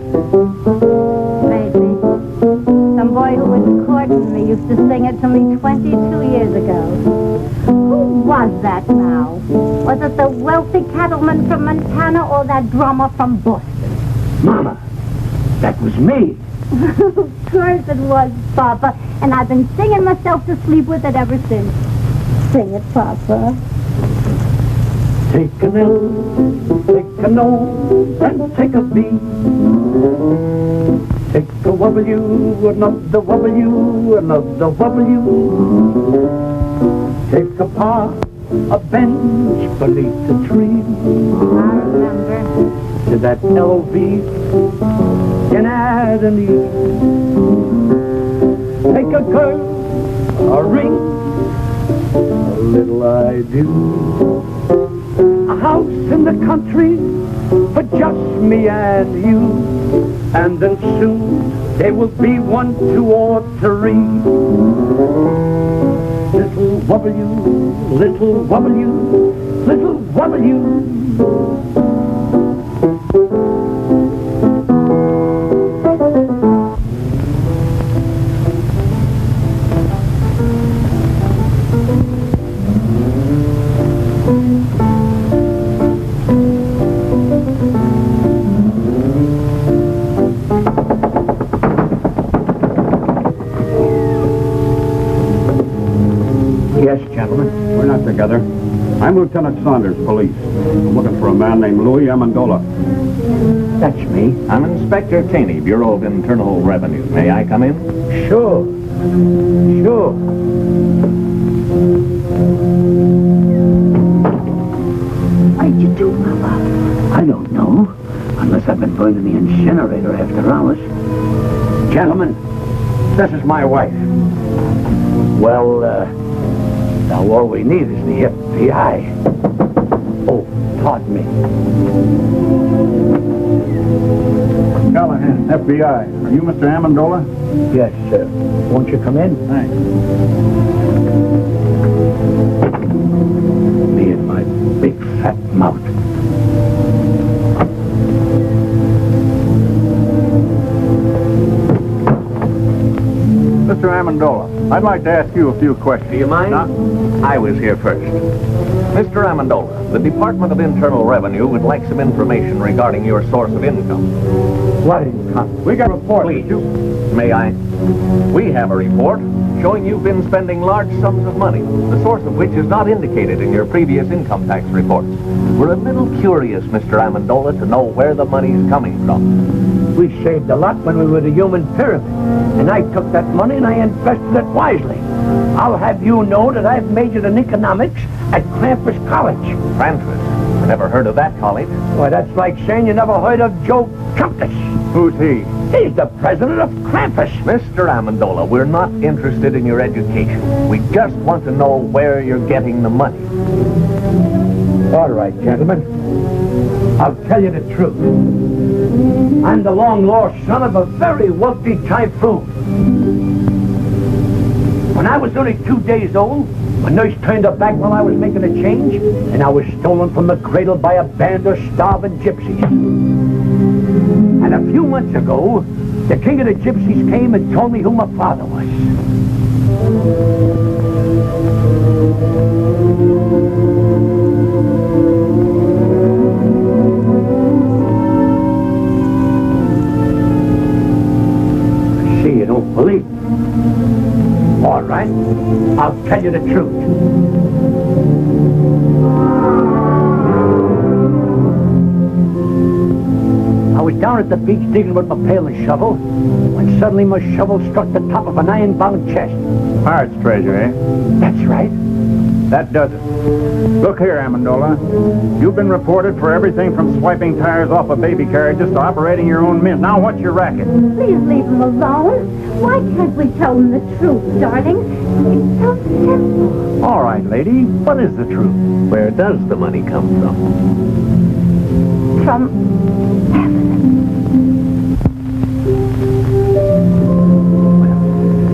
Maybe. Some boy who was courting me used to sing it to me 22 years ago. Who was that now? Was it the wealthy cattleman from Montana or that drummer from Boston? Mama, that was me. Of course it was, Papa. And I've been singing myself to sleep with it ever since. Sing it, Papa. Take an L, take an O, and take a B. Take a W, another W, another W. Take a par, a bench beneath the tree. I remember. To that LV, can add an E. Take a girl, a ring, a little I do. A house in the country for just me and you. And then soon there will be 1, 2, or 3. Little W, little W, little W. Yes, gentlemen. We're not together. I'm Lieutenant Saunders, police. I'm looking for a man named Louis Amendola. That's me. I'm Inspector Taney, Bureau of Internal Revenue. May I come in? Sure. Sure. What did you do, Mama? I don't know. Unless I've been burned in the incinerator after hours. Gentlemen, this is my wife. Well, now all we need is the FBI. Oh, pardon me. Callahan, FBI. Are you Mr. Amendola? Yes, sir. Won't you come in? Thanks. Me and my big fat mouth. Mr. Amendola, I'd like to ask you a few questions. Do you mind? I was here first. Mr. Amendola, the Department of Internal Revenue would like some information regarding your source of income. What income? We got a report. Please. May I? We have a report showing you've been spending large sums of money, the source of which is not indicated in your previous income tax reports. We're a little curious, Mr. Amendola, to know where the money's coming from. We saved a lot when we were the human pyramid, and I took that money and I invested it wisely. I'll have you know that I've majored in economics at Krampus College. Krampus? I never heard of that college. Why, that's like saying you never heard of Joe Krampus. Who's he? He's the president of Krampus. Mr. Amendola, we're not interested in your education. We just want to know where you're getting the money. All right, gentlemen. I'll tell you the truth. I'm the long-lost son of a very wealthy typhoon. When I was only 2 days old, my nurse turned her back while I was making a change, and I was stolen from the cradle by a band of starving gypsies. And a few months ago, the king of the gypsies came and told me who my father was. I see you don't believe me. All right, I'll tell you the truth. I was down at the beach digging with my pail and shovel when suddenly my shovel struck the top of an iron-bound chest. Pirate's treasure, eh? That's right. That does it. Look here, Amendola. You've been reported for everything from swiping tires off of baby carriages to operating your own mint. Now, what's your racket? Please leave him alone. Why can't we tell him the truth, darling? It's so simple. All right, lady. What is the truth? Where does the money come from? From heaven.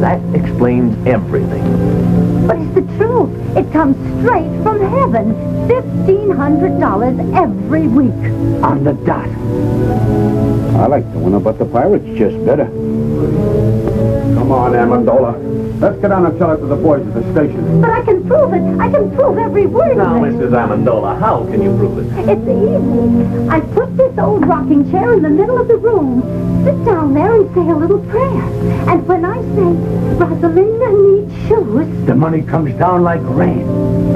That explains everything. But it's the truth. It comes straight from heaven. $1,500 every week. On the dot. I like the one about the pirates just better. Come on, Amendola. Let's get on and tell it to the boys at the station. But I can prove it. I can prove every word Now, of it. Mrs. Amendola, how can you prove it? It's easy. I put this old rocking chair in the middle of the room. Sit down there and say a little prayer. And when I say, Rosalinda needs shoes, The money comes down like rain.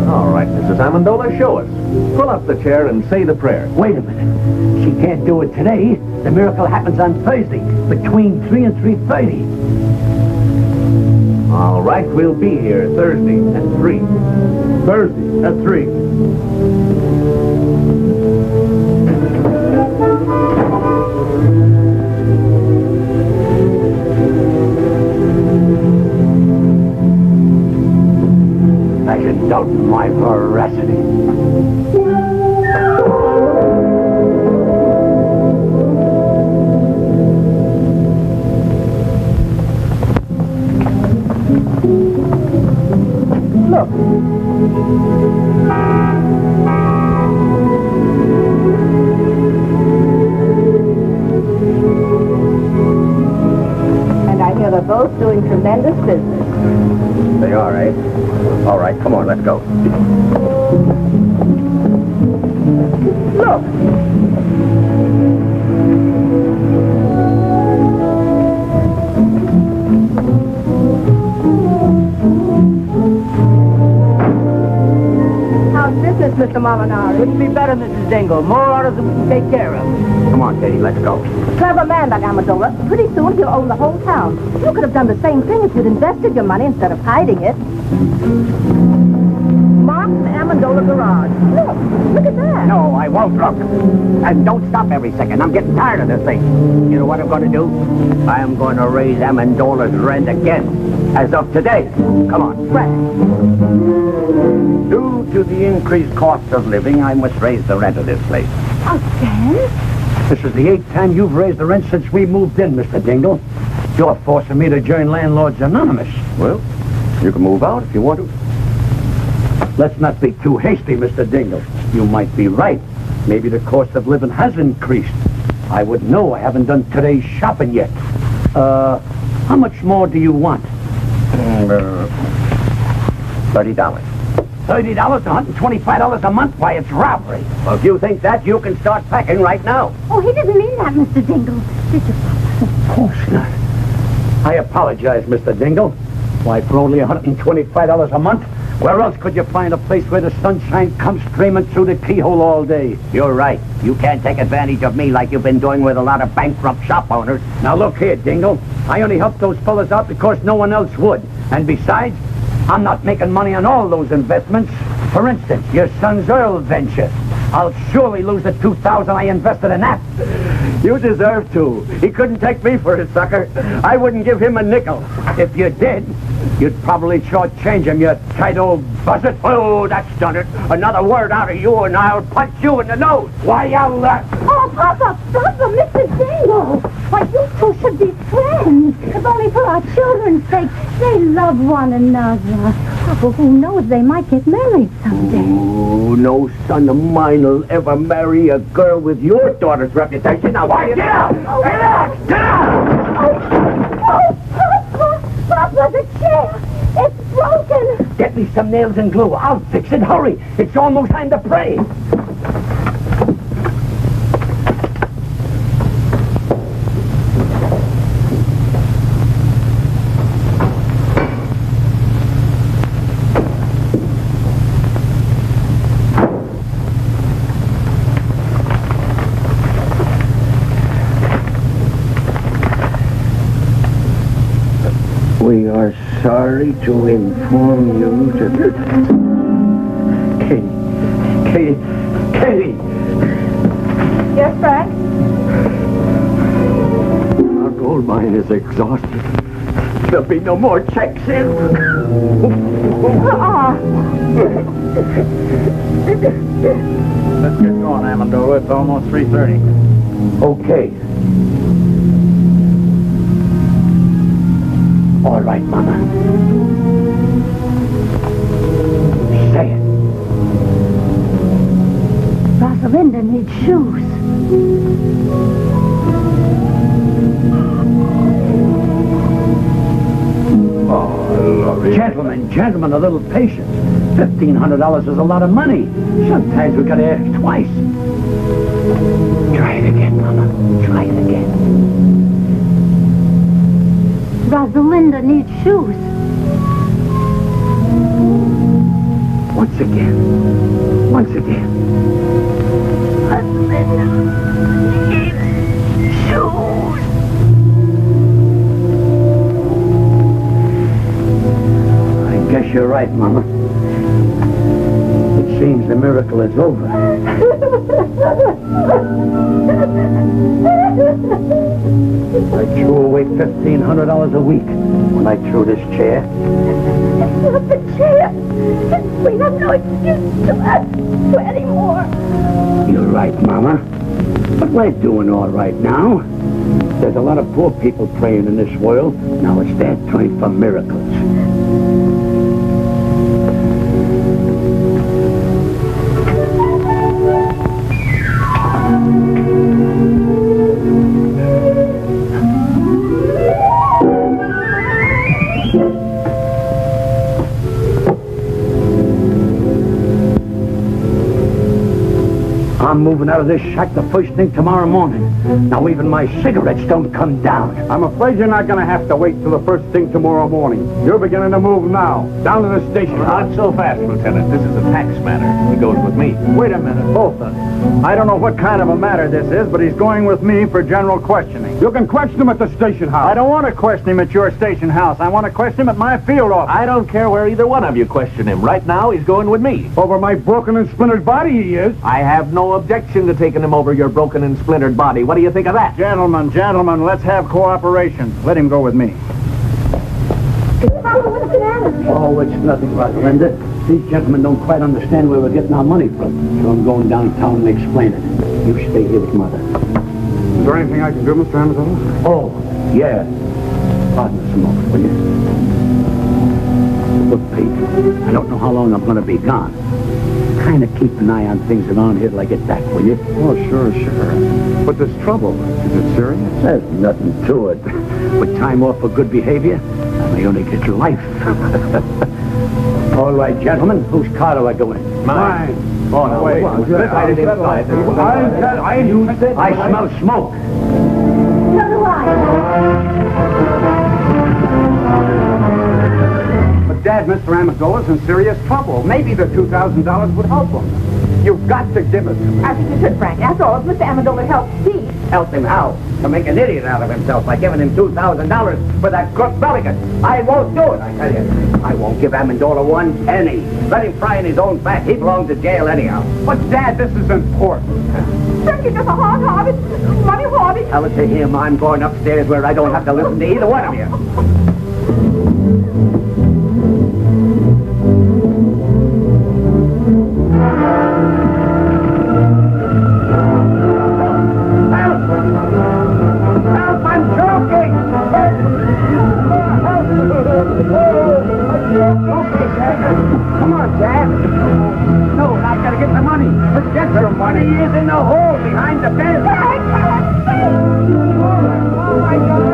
All right, Mrs. Amendola, show us. Pull up the chair and say the prayer. Wait a minute. She can't do it today. The miracle happens on Thursday, between 3 and 3:30. All right, we'll be here Thursday at 3. Thursday at 3. I should doubt my veracity. Look. And I hear they're both doing tremendous business. They are, eh? All right, come on, let's go. Look. How's business, Mr. Molinari? Couldn't be better, Mrs. Dingle. More orders than we can take care of. Come on, Katie, let's go. Clever man, that Amendola. Pretty soon he'll own the whole town. You could have done the same thing if you'd invested your money instead of hiding it. Mark's Amendola Garage. Look at that. No, I won't look. And don't stop every second. I'm getting tired of this thing. You know what I'm going to do? I'm going to raise Amendola's rent again. As of today. Come on. Due to the increased cost of living, I must raise the rent of this place. Again? This is the 8th time you've raised the rent since we moved in, Mr. Dingle. You're forcing me to join Landlords Anonymous. Well, you can move out if you want to. Let's not be too hasty, Mr. Dingle. You might be right. Maybe the cost of living has increased. I would know. I haven't done today's shopping yet. How much more do you want? $30. $30, $125 a month? Why, it's robbery. Well, if you think that, you can start packing right now. Oh, he didn't mean that, Mr. Dingle. Did you, Papa? Of course not. I apologize, Mr. Dingle. Why, for only $125 a month, where else could you find a place where the sunshine comes streaming through the keyhole all day? You're right. You can't take advantage of me like you've been doing with a lot of bankrupt shop owners. Now, look here, Dingle. I only helped those fellas out because no one else would. And besides, I'm not making money on all those investments. For instance, your son's oil venture. I'll surely lose the $2,000 I invested in that. You deserve to. He couldn't take me for a sucker. I wouldn't give him a nickel. If you did, you'd probably shortchange him, you tight old buzzard. Oh, that's done it. Another word out of you and I'll punch you in the nose. Why, I'll... Oh, Papa, Mr. Dingle! Why, you two should be friends. If only for our children's sake. They love one another. Oh, who knows, they might get married someday. Oh, no son of mine will ever marry a girl with your daughter's reputation. Now, why get out? Get out! Get out! Oh, Papa! Papa, the chair! It's broken! Get me some nails and glue. I'll fix it. Hurry. It's almost time to pray. We are sorry to inform you that... Katie! Yes, Frank? Our gold mine is exhausted. There'll be no more checks in. Let's get going, Amendola. It's almost 3:30. Okay. All right, Mama. Say it. Rosalinda needs shoes. Gentlemen, a little patience. $1,500 is a lot of money. Sometimes we gotta ask twice. Try it again, Mama. Try it again. Rosalinda needs shoes. Once again. Rosalinda needs shoes. I guess you're right, Mama. It seems the miracle is over. I threw away $1,500 a week when I threw this chair. It's not the chair. We have no excuse to ask for any more. You're right, Mama. But we're doing all right now. There's a lot of poor people praying in this world. Now it's their time for miracles. I'm moving out of this shack the first thing tomorrow morning. Now even my cigarettes don't come down. I'm afraid you're not going to have to wait till the first thing tomorrow morning. You're beginning to move now. Down to the station. Not so fast, Lieutenant. This is a tax matter. He goes with me. Wait a minute, both of us. I don't know what kind of a matter this is, but he's going with me for general questioning. You can question him at the station house. I don't want to question him at your station house. I want to question him at my field office. I don't care where either one of you question him. Right now, he's going with me. Over my broken and splintered body, he is. I have no objection to taking him over your broken and splintered body. What do you think of that? Gentlemen, let's have cooperation. Let him go with me. Oh, it's nothing, Rosalinda. These gentlemen don't quite understand where we're getting our money from. So I'm going downtown and explain it. You stay here with Mother. Is there anything I can do, Mr. Amendola? Oh, yeah. Pardon us a moment, will you? Look, Pete, I don't know how long I'm going to be gone. Kind of keep an eye on things around here till I get back, will you? Oh, sure. But this trouble, is it serious? There's nothing to it. With time off for good behavior, I may only get your life. All right, gentlemen, whose car do I go in? Mine. Oh, no, wait. I smell smoke. So do I. But, Dad, Mr. Amendola's in serious trouble. Maybe the $2,000 would help him. You've got to give it to him. I think you should, Frank. After all, if Mr. Amendola helps Steve. Help him how? To make an idiot out of himself by giving him $2,000 for that crook Belligan. I won't do it, I tell you. I won't give Amendola one penny. Let him fry in his own fat. He belongs to jail anyhow. But, Dad, this is important. Frank, you're just a hard-hearted, money-hearted. Tell it to him. I'm going upstairs where I don't have to listen to either one of you. Help! And he is in the hole behind the bed. Oh, my God.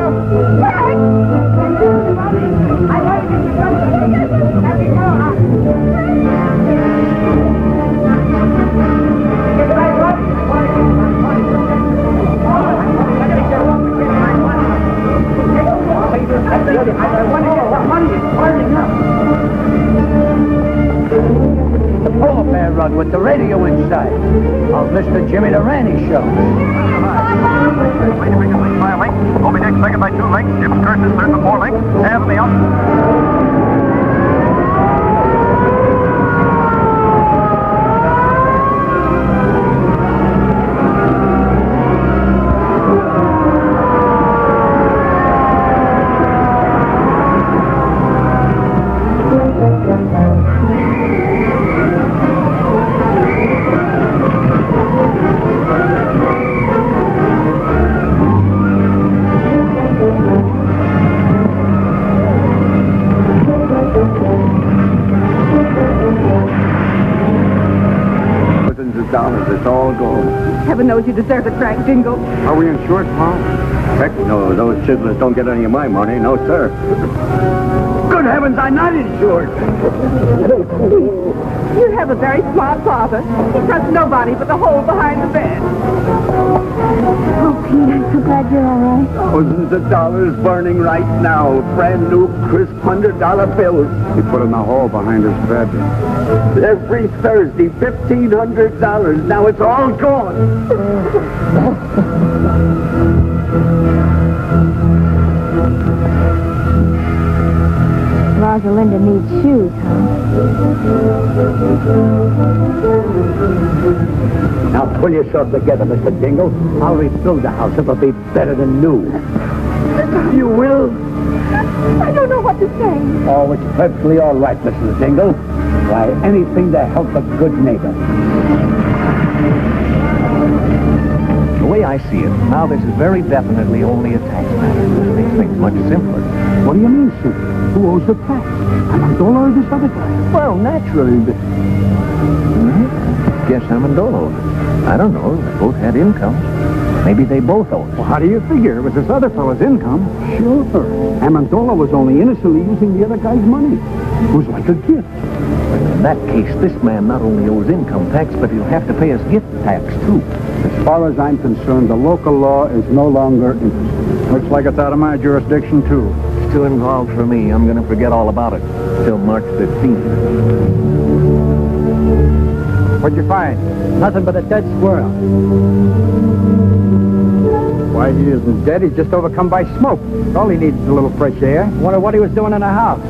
The polar bear rug with the radio inside of Mr. Jimmy Durante show. Lady Brinket leads by a length. Moby Dick second by 2 lengths. Jim Curtis third by 4 lengths. Have me up. It's all gold. Heaven knows you deserve it, Frank Jingle. Are we insured, Paul? Heck no, those chiselers don't get any of my money. No, sir. Good heavens, I'm not insured. You have a very smart father. He trusts nobody but the hole behind the bed. Oh, Pete, I'm so glad you're all right. Thousands of dollars burning right now. Brand new, crisp $100 bills. He put in the hole behind his bed. Every Thursday, $1,500. Now it's all gone. Rosalinda needs shoes, huh? Now pull yourself together, Mr. Dingle. I'll rebuild the house. It'll be better than new. You will? I don't know what to say. Oh, it's perfectly all right, Mrs. Dingle. Why, anything to help a good neighbor. The way I see it, now this is very definitely only a tax matter. This makes things much simpler. What do you mean, sir? Who owes the tax? Amendola or this other guy? Well, naturally, but... Guess Amendola owed it. I don't know. They both had incomes. Maybe they both owed it. Well, how do you figure? It was this other fellow's income. Sure. Amendola was only innocently using the other guy's money. It was like a gift. In that case, this man not only owes income tax, but he'll have to pay his gift tax, too. As far as I'm concerned, the local law is no longer interested. Looks like it's out of my jurisdiction, too. Still involved for me. I'm going to forget all about it till March 15th. What'd you find? Nothing but a dead squirrel. Why, he isn't dead. He's just overcome by smoke. All he needs is a little fresh air. Wonder what he was doing in the house.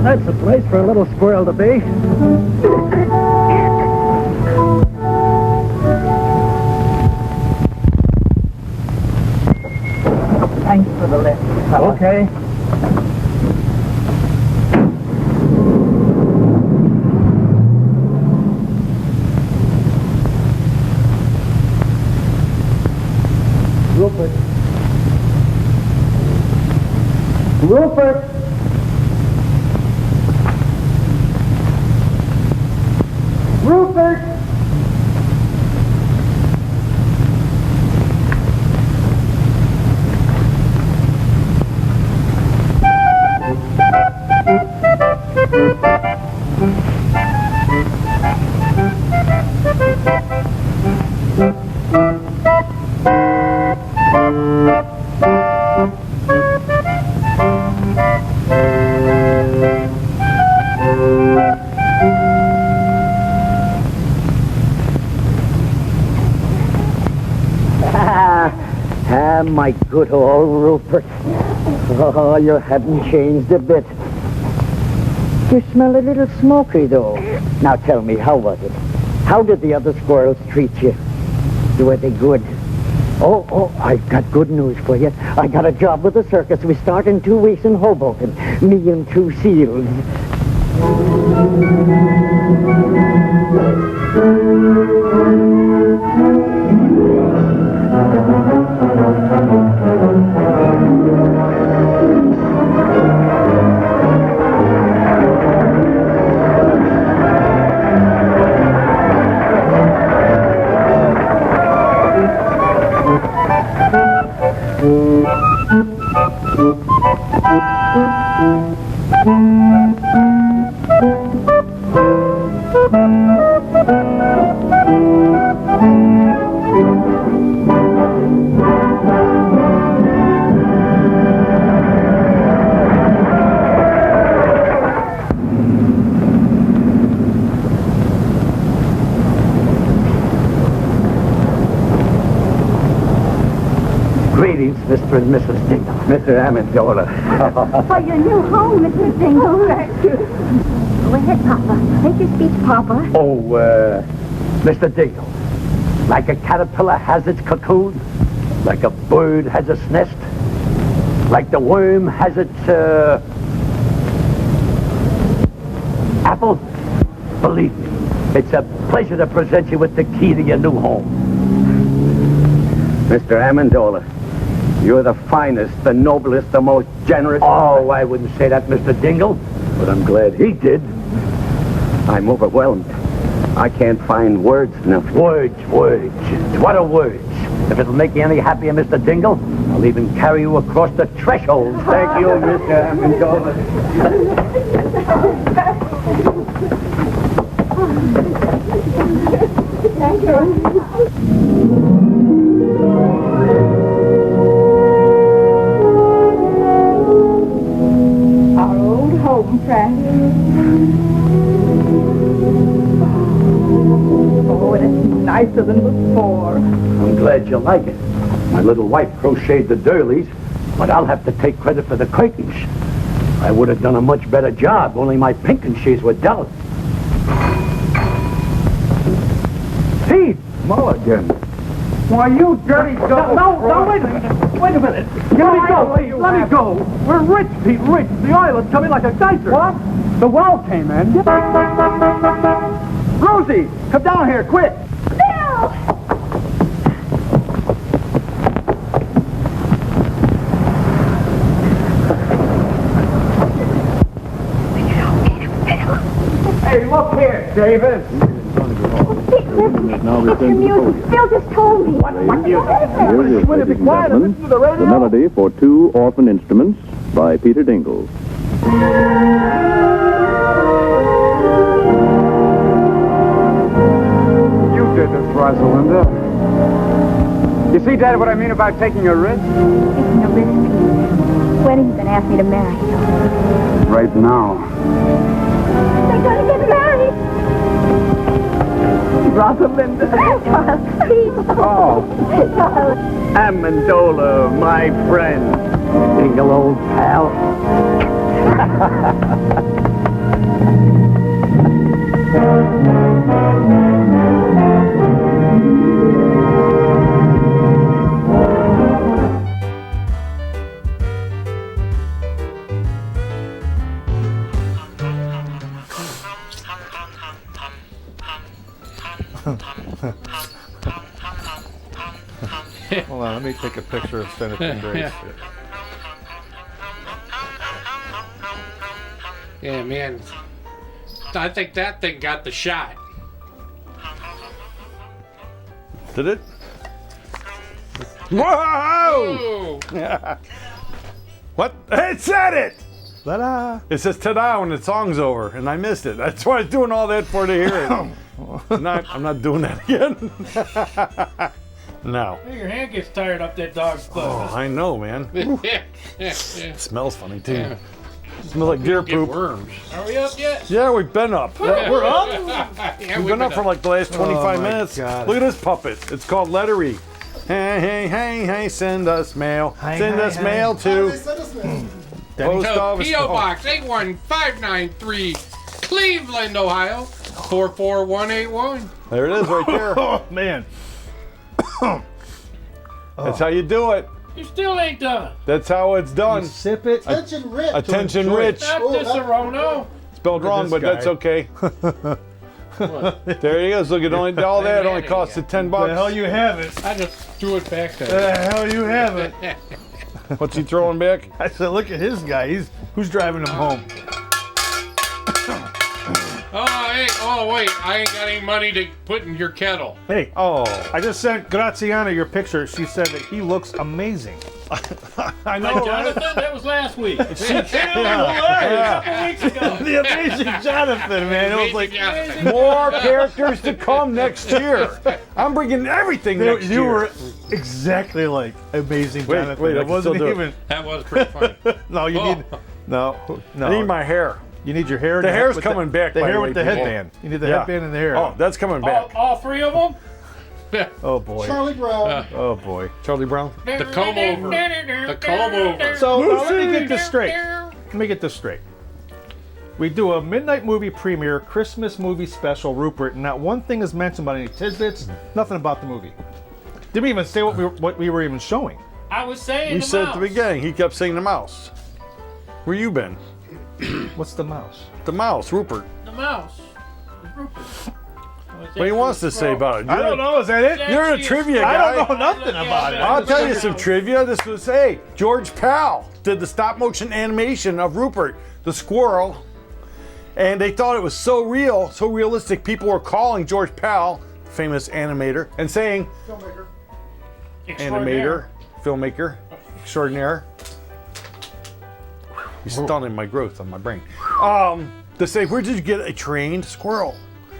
That's the place for a little squirrel to be. Thanks for the lift. Okay. Rupert. Rupert! Rupert! My good old Rupert. Oh, you haven't changed a bit. You smell a little smoky, though. Now tell me, how was it? How did the other squirrels treat you? Were they good? Oh, I've got good news for you. I got a job with the circus. We start in 2 weeks in Hoboken. Me and 2 seals. Greetings, Mr. and Mrs. Dingle. Mr. Amendola. For your new home, Mr. Dingle. Go ahead, Papa. Make your speech, Papa. Oh, Mr. Dingle. Like a caterpillar has its cocoon, like a bird has its nest, like the worm has its, apple. Believe me, it's a pleasure to present you with the key to your new home. Mr. Amendola, you're the finest, the noblest, the most generous... Oh, I wouldn't say that, Mr. Dingle, but I'm glad he did. I'm overwhelmed. I can't find words enough. Words. What are words? If it'll make you any happier, Mr. Dingle, I'll even carry you across the threshold. Thank you, Mr. Amendola. Thank you. Our old home, Frank. Oh, and it's nicer than before. I'm glad you like it. My little wife crocheted the doilies, but I'll have to take credit for the curtains. I would have done a much better job, only my pinking sheets were dull. Pete! Mulligan. Why, you dirty dog. No, wait a minute. Wait a minute. Let me go, Pete. Let me go. We're rich, Pete, rich. The oil is coming like a geyser. What? The well came in. Rosie, come down here, quick. Bill! Hey, look here, David. Now return to the music. Bill just told me. What Here is, ladies and gentlemen, the melody for two orphan instruments by Peter Dingle. You did this, Rosalinda. You see, Dad, what I mean about taking a risk? Taking a risk, Pete. When are you going to ask me to marry you? Right now. They're going to get married. Rosalinda. Charles, please. Oh. Charles. Amendola, my friend. Dingle, old pal. Hold on, let me take a picture and send it to Grace. Yeah, man. I think that thing got the shot. Did it? Whoa! What? It said it! Ta-da! It says ta-da when the song's over, and I missed it. That's why I was doing all that for to hear it. I'm not doing that again. No. Hey, your hand gets tired up that dog's butt. Oh, I know, man. It smells funny, too. Yeah. It smells like deer Get poop. worms. Are we up yet? Yeah, we've been up. We're up? Yeah, We've been up for like the last 25 my minutes. God. Look at this puppet. It's called Lettery. Hey, send us mail. Send us mail to Post Office. P.O. Box 81593, Cleveland, Ohio 44181. There it is right there. Oh, man. That's how you do it. You still ain't done. That's how it's done. You sip it. Attention, Rich. Attention, Rich. Not this, Arono. Spelled wrong, this but guy. that's okay. There he is. Look at all that. Only cost it $10. The hell you have it. I just threw it back there. The hell you have it. What's he throwing back? I said, look at his guy. Who's driving him home? Oh, wait. I ain't got any money to put in your kettle. Hey, I just sent Graziana your picture. She said that he looks amazing. I know. Like Jonathan, that was last week. A couple weeks ago. The amazing Jonathan, man. It was like more characters to come next year. I'm bringing everything next year. You were exactly like amazing Jonathan. Wait, it wasn't still do even. That was pretty funny. No, you need. No. I need my hair. You need your hair. The hair's coming back. The hair way, with the people. headband. You need the headband and the hair. Oh, that's coming back. All three of them? Oh boy. Charlie Brown. Oh boy. Charlie Brown. The comb over. The comb over. So let me get this straight. We do a midnight movie premiere, Christmas movie special, Rupert, and not one thing is mentioned about any tidbits. Nothing about the movie. Didn't even say what we were even showing. I was saying You the said mouse. at the beginning. He kept saying the mouse. Where you been? What's the mouse? The mouse, Rupert. The mouse. Rupert. What do you want us to say about it? I don't know. Is that it? You're a trivia guy. I don't know nothing about it. I'll tell you some trivia. This was, George Pal did the stop motion animation of Rupert, the squirrel. And they thought it was so real, so realistic, people were calling George Pal, famous animator, and saying, filmmaker, extraordinaire. He's stunning my growth on my brain. To say, where did you get a trained squirrel?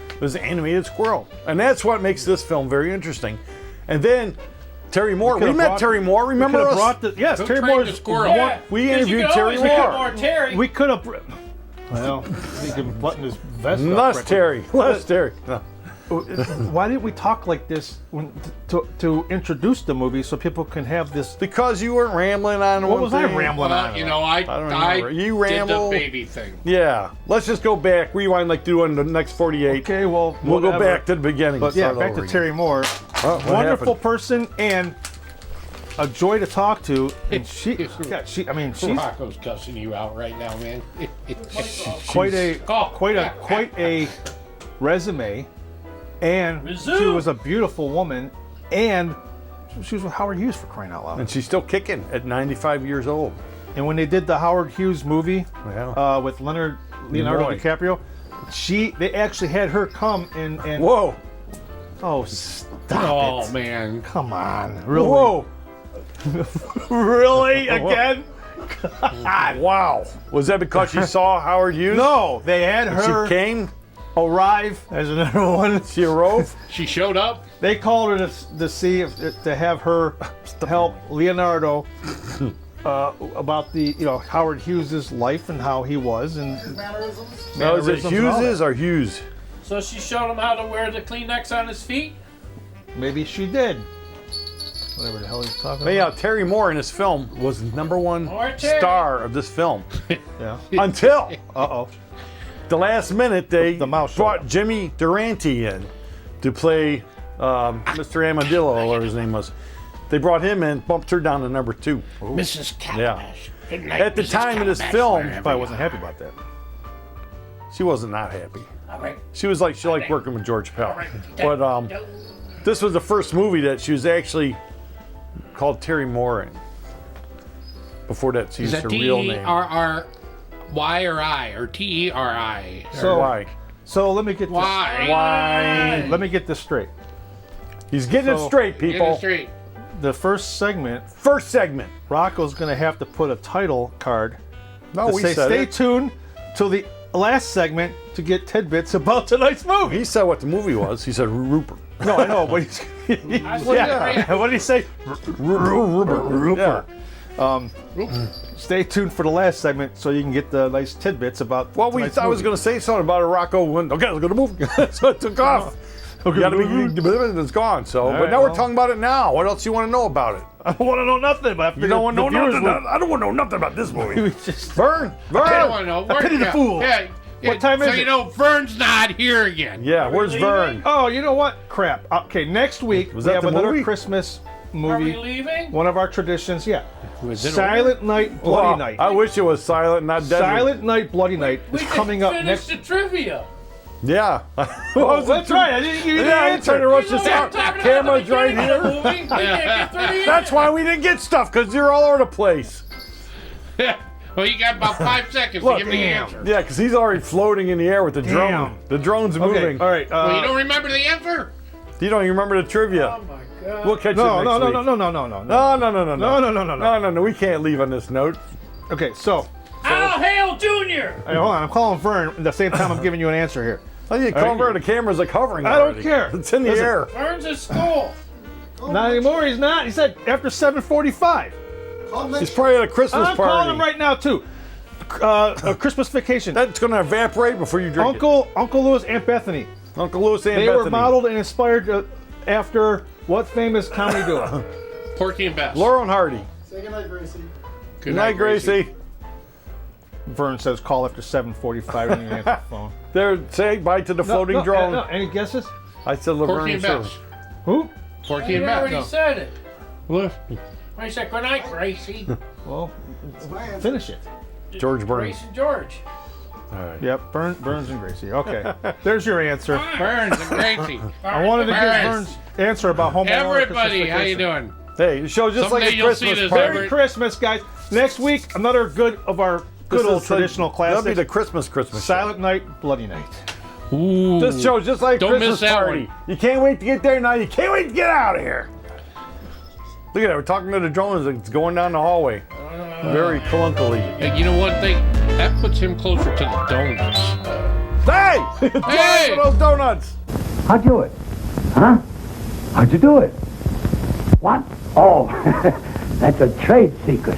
It was an animated squirrel. And that's what makes this film very interesting. And then Terry Moore. We met Terry Moore. Remember us? Yes, Terry Moore. Yeah, we interviewed Terry Moore. We could have. Well, he could button his vest up. Less Terry. No. Why didn't we talk like this to introduce the movie so people can have this? Because you weren't rambling on. What was I rambling on? I don't remember. You ramble. Did the baby thing. Yeah. Let's just go back. Rewind like doing the next 48. Okay, well, we'll go back to the beginning. But yeah, back to Terry Moore. Wonderful person and a joy to talk to. And she's Rocco's cussing you out right now, man. quite a resume. And she was a beautiful woman, and she was with Howard Hughes, for crying out loud. And she's still kicking at 95 years old. And when they did the Howard Hughes movie with Leonardo DiCaprio, they actually had her come and whoa! Oh, stop it! Oh man, come on! Really? Whoa! Really? Again? God. Wow! Was that because she saw Howard Hughes? No, they had her. She came. Arrive as another one. She arose. She showed up. They called her to see to have her help Leonardo about the Howard Hughes's life and how he was and Mannerisms. Now is it Hughes's or Hughes? So she showed him how to wear the Kleenex on his feet? Maybe she did. Whatever the hell he's talking But about. yeah, Terry Moore in this film was #1 star of this film. Yeah. Until the last minute they brought Jimmy Durante in to play Mr. Amadillo, or his name was. They brought him in, bumped her down to #2. Mrs. Calabash. Yeah. At the time of this film, I wasn't happy about that. She wasn't not happy. All right. She was like, she liked working with George Pell. But this was the first movie that she was actually called Terry Moore in. Before that, she used her real name. T-E-R-R-Y or I, or T-E-R-I. So let me get this. Why? Let me get this straight. He's getting it straight, people. Get it straight. The first segment. Rocco's going to have to put a title card. No, we said stay it. tuned till the last segment to get tidbits about tonight's movie. He said what the movie was. He said Rupert. No, I know, but he's. What did he say? Rupert. Stay tuned for the last segment so you can get the nice tidbits about. Well, we thought I was going to say something about a Rocco when. Okay, let's go to movie. So it took off. It's gone. So, but now we're talking about it now. What else do you want to know about it? I don't want to know nothing about. You don't want to know nothing. I don't want to know nothing about this movie. Vern. I don't want to know. I pity the fool. Yeah, What time is it? So you know Vern's not here again. Yeah, where's Vern? Oh, you know what? Crap. Okay, next week we that have the another movie? Christmas Are movie. we leaving? One of our traditions, yeah. Was it Silent Night, Bloody Night. I wish it was Silent, not Deadly. Silent Night, Bloody Night We is coming up finish next. the trivia. Yeah. Oh, that's right. I didn't give you the I'm answer. trying to rush this out. Camera's right here. That's That's why we didn't get stuff, because you're all over the place. Well, you got about 5 seconds to give me the answer. Yeah, because he's already floating in the air with the drone. Damn. The drone's moving. All right. Well, you don't remember the answer? You don't even remember the trivia. Oh my God. We'll catch No, it no, next no, week. no, no, no, no, no, No. We can't leave on this note. Okay, so. Al Hale Jr. Hey, hold on, I'm calling Vern at the same time I'm giving you an answer here. Oh, you cover the cameras are covering. I don't already. care. It's in the Listen. air. Vern's at school. Not anymore, he's not. He said after 7:45. He's probably at a Christmas I'm party. calling him right now, too. A Christmas vacation. That's going to evaporate before you drink Uncle Louis, Aunt Bethany. Uncle Louis, Aunt They Bethany. were modeled and inspired after what famous comedy duo? Porky and Bess. Laurel and Hardy. Say goodnight, Gracie. Good night, Gracie. Vern says call after 7:45 and you answer the phone. There, say bye to the floating drone. No, any guesses? I said Laverne Porky and Shirley. Bess. Who? Porky and You Bess. already said it. What? I said good night, Gracie. Well, finish it. George Burns. Grace and George. All right. Yep, Burns and Gracie. Okay, there's your answer. Burns and Gracie. I wanted to give Vern's answer about Home Alone. Everybody, how you doing? Hey, the show just Someday like a you'll see Christmas this, party. Merry Christmas, guys. Next week, another good of our good This old is traditional classics. That'll be the Christmas show. Silent Night, Bloody Night. Ooh. This show's just like a Don't Christmas miss that party. one. You can't wait to get there now. You can't wait to get out of here. Look at that. We're talking to the drones. It's going down the hallway. Very clunkily. Hey, you know one thing? That puts him closer to the donuts. Hey! Hey! For those donuts. How'd you do it? Huh? How'd you do it? What? Oh, that's a trade secret.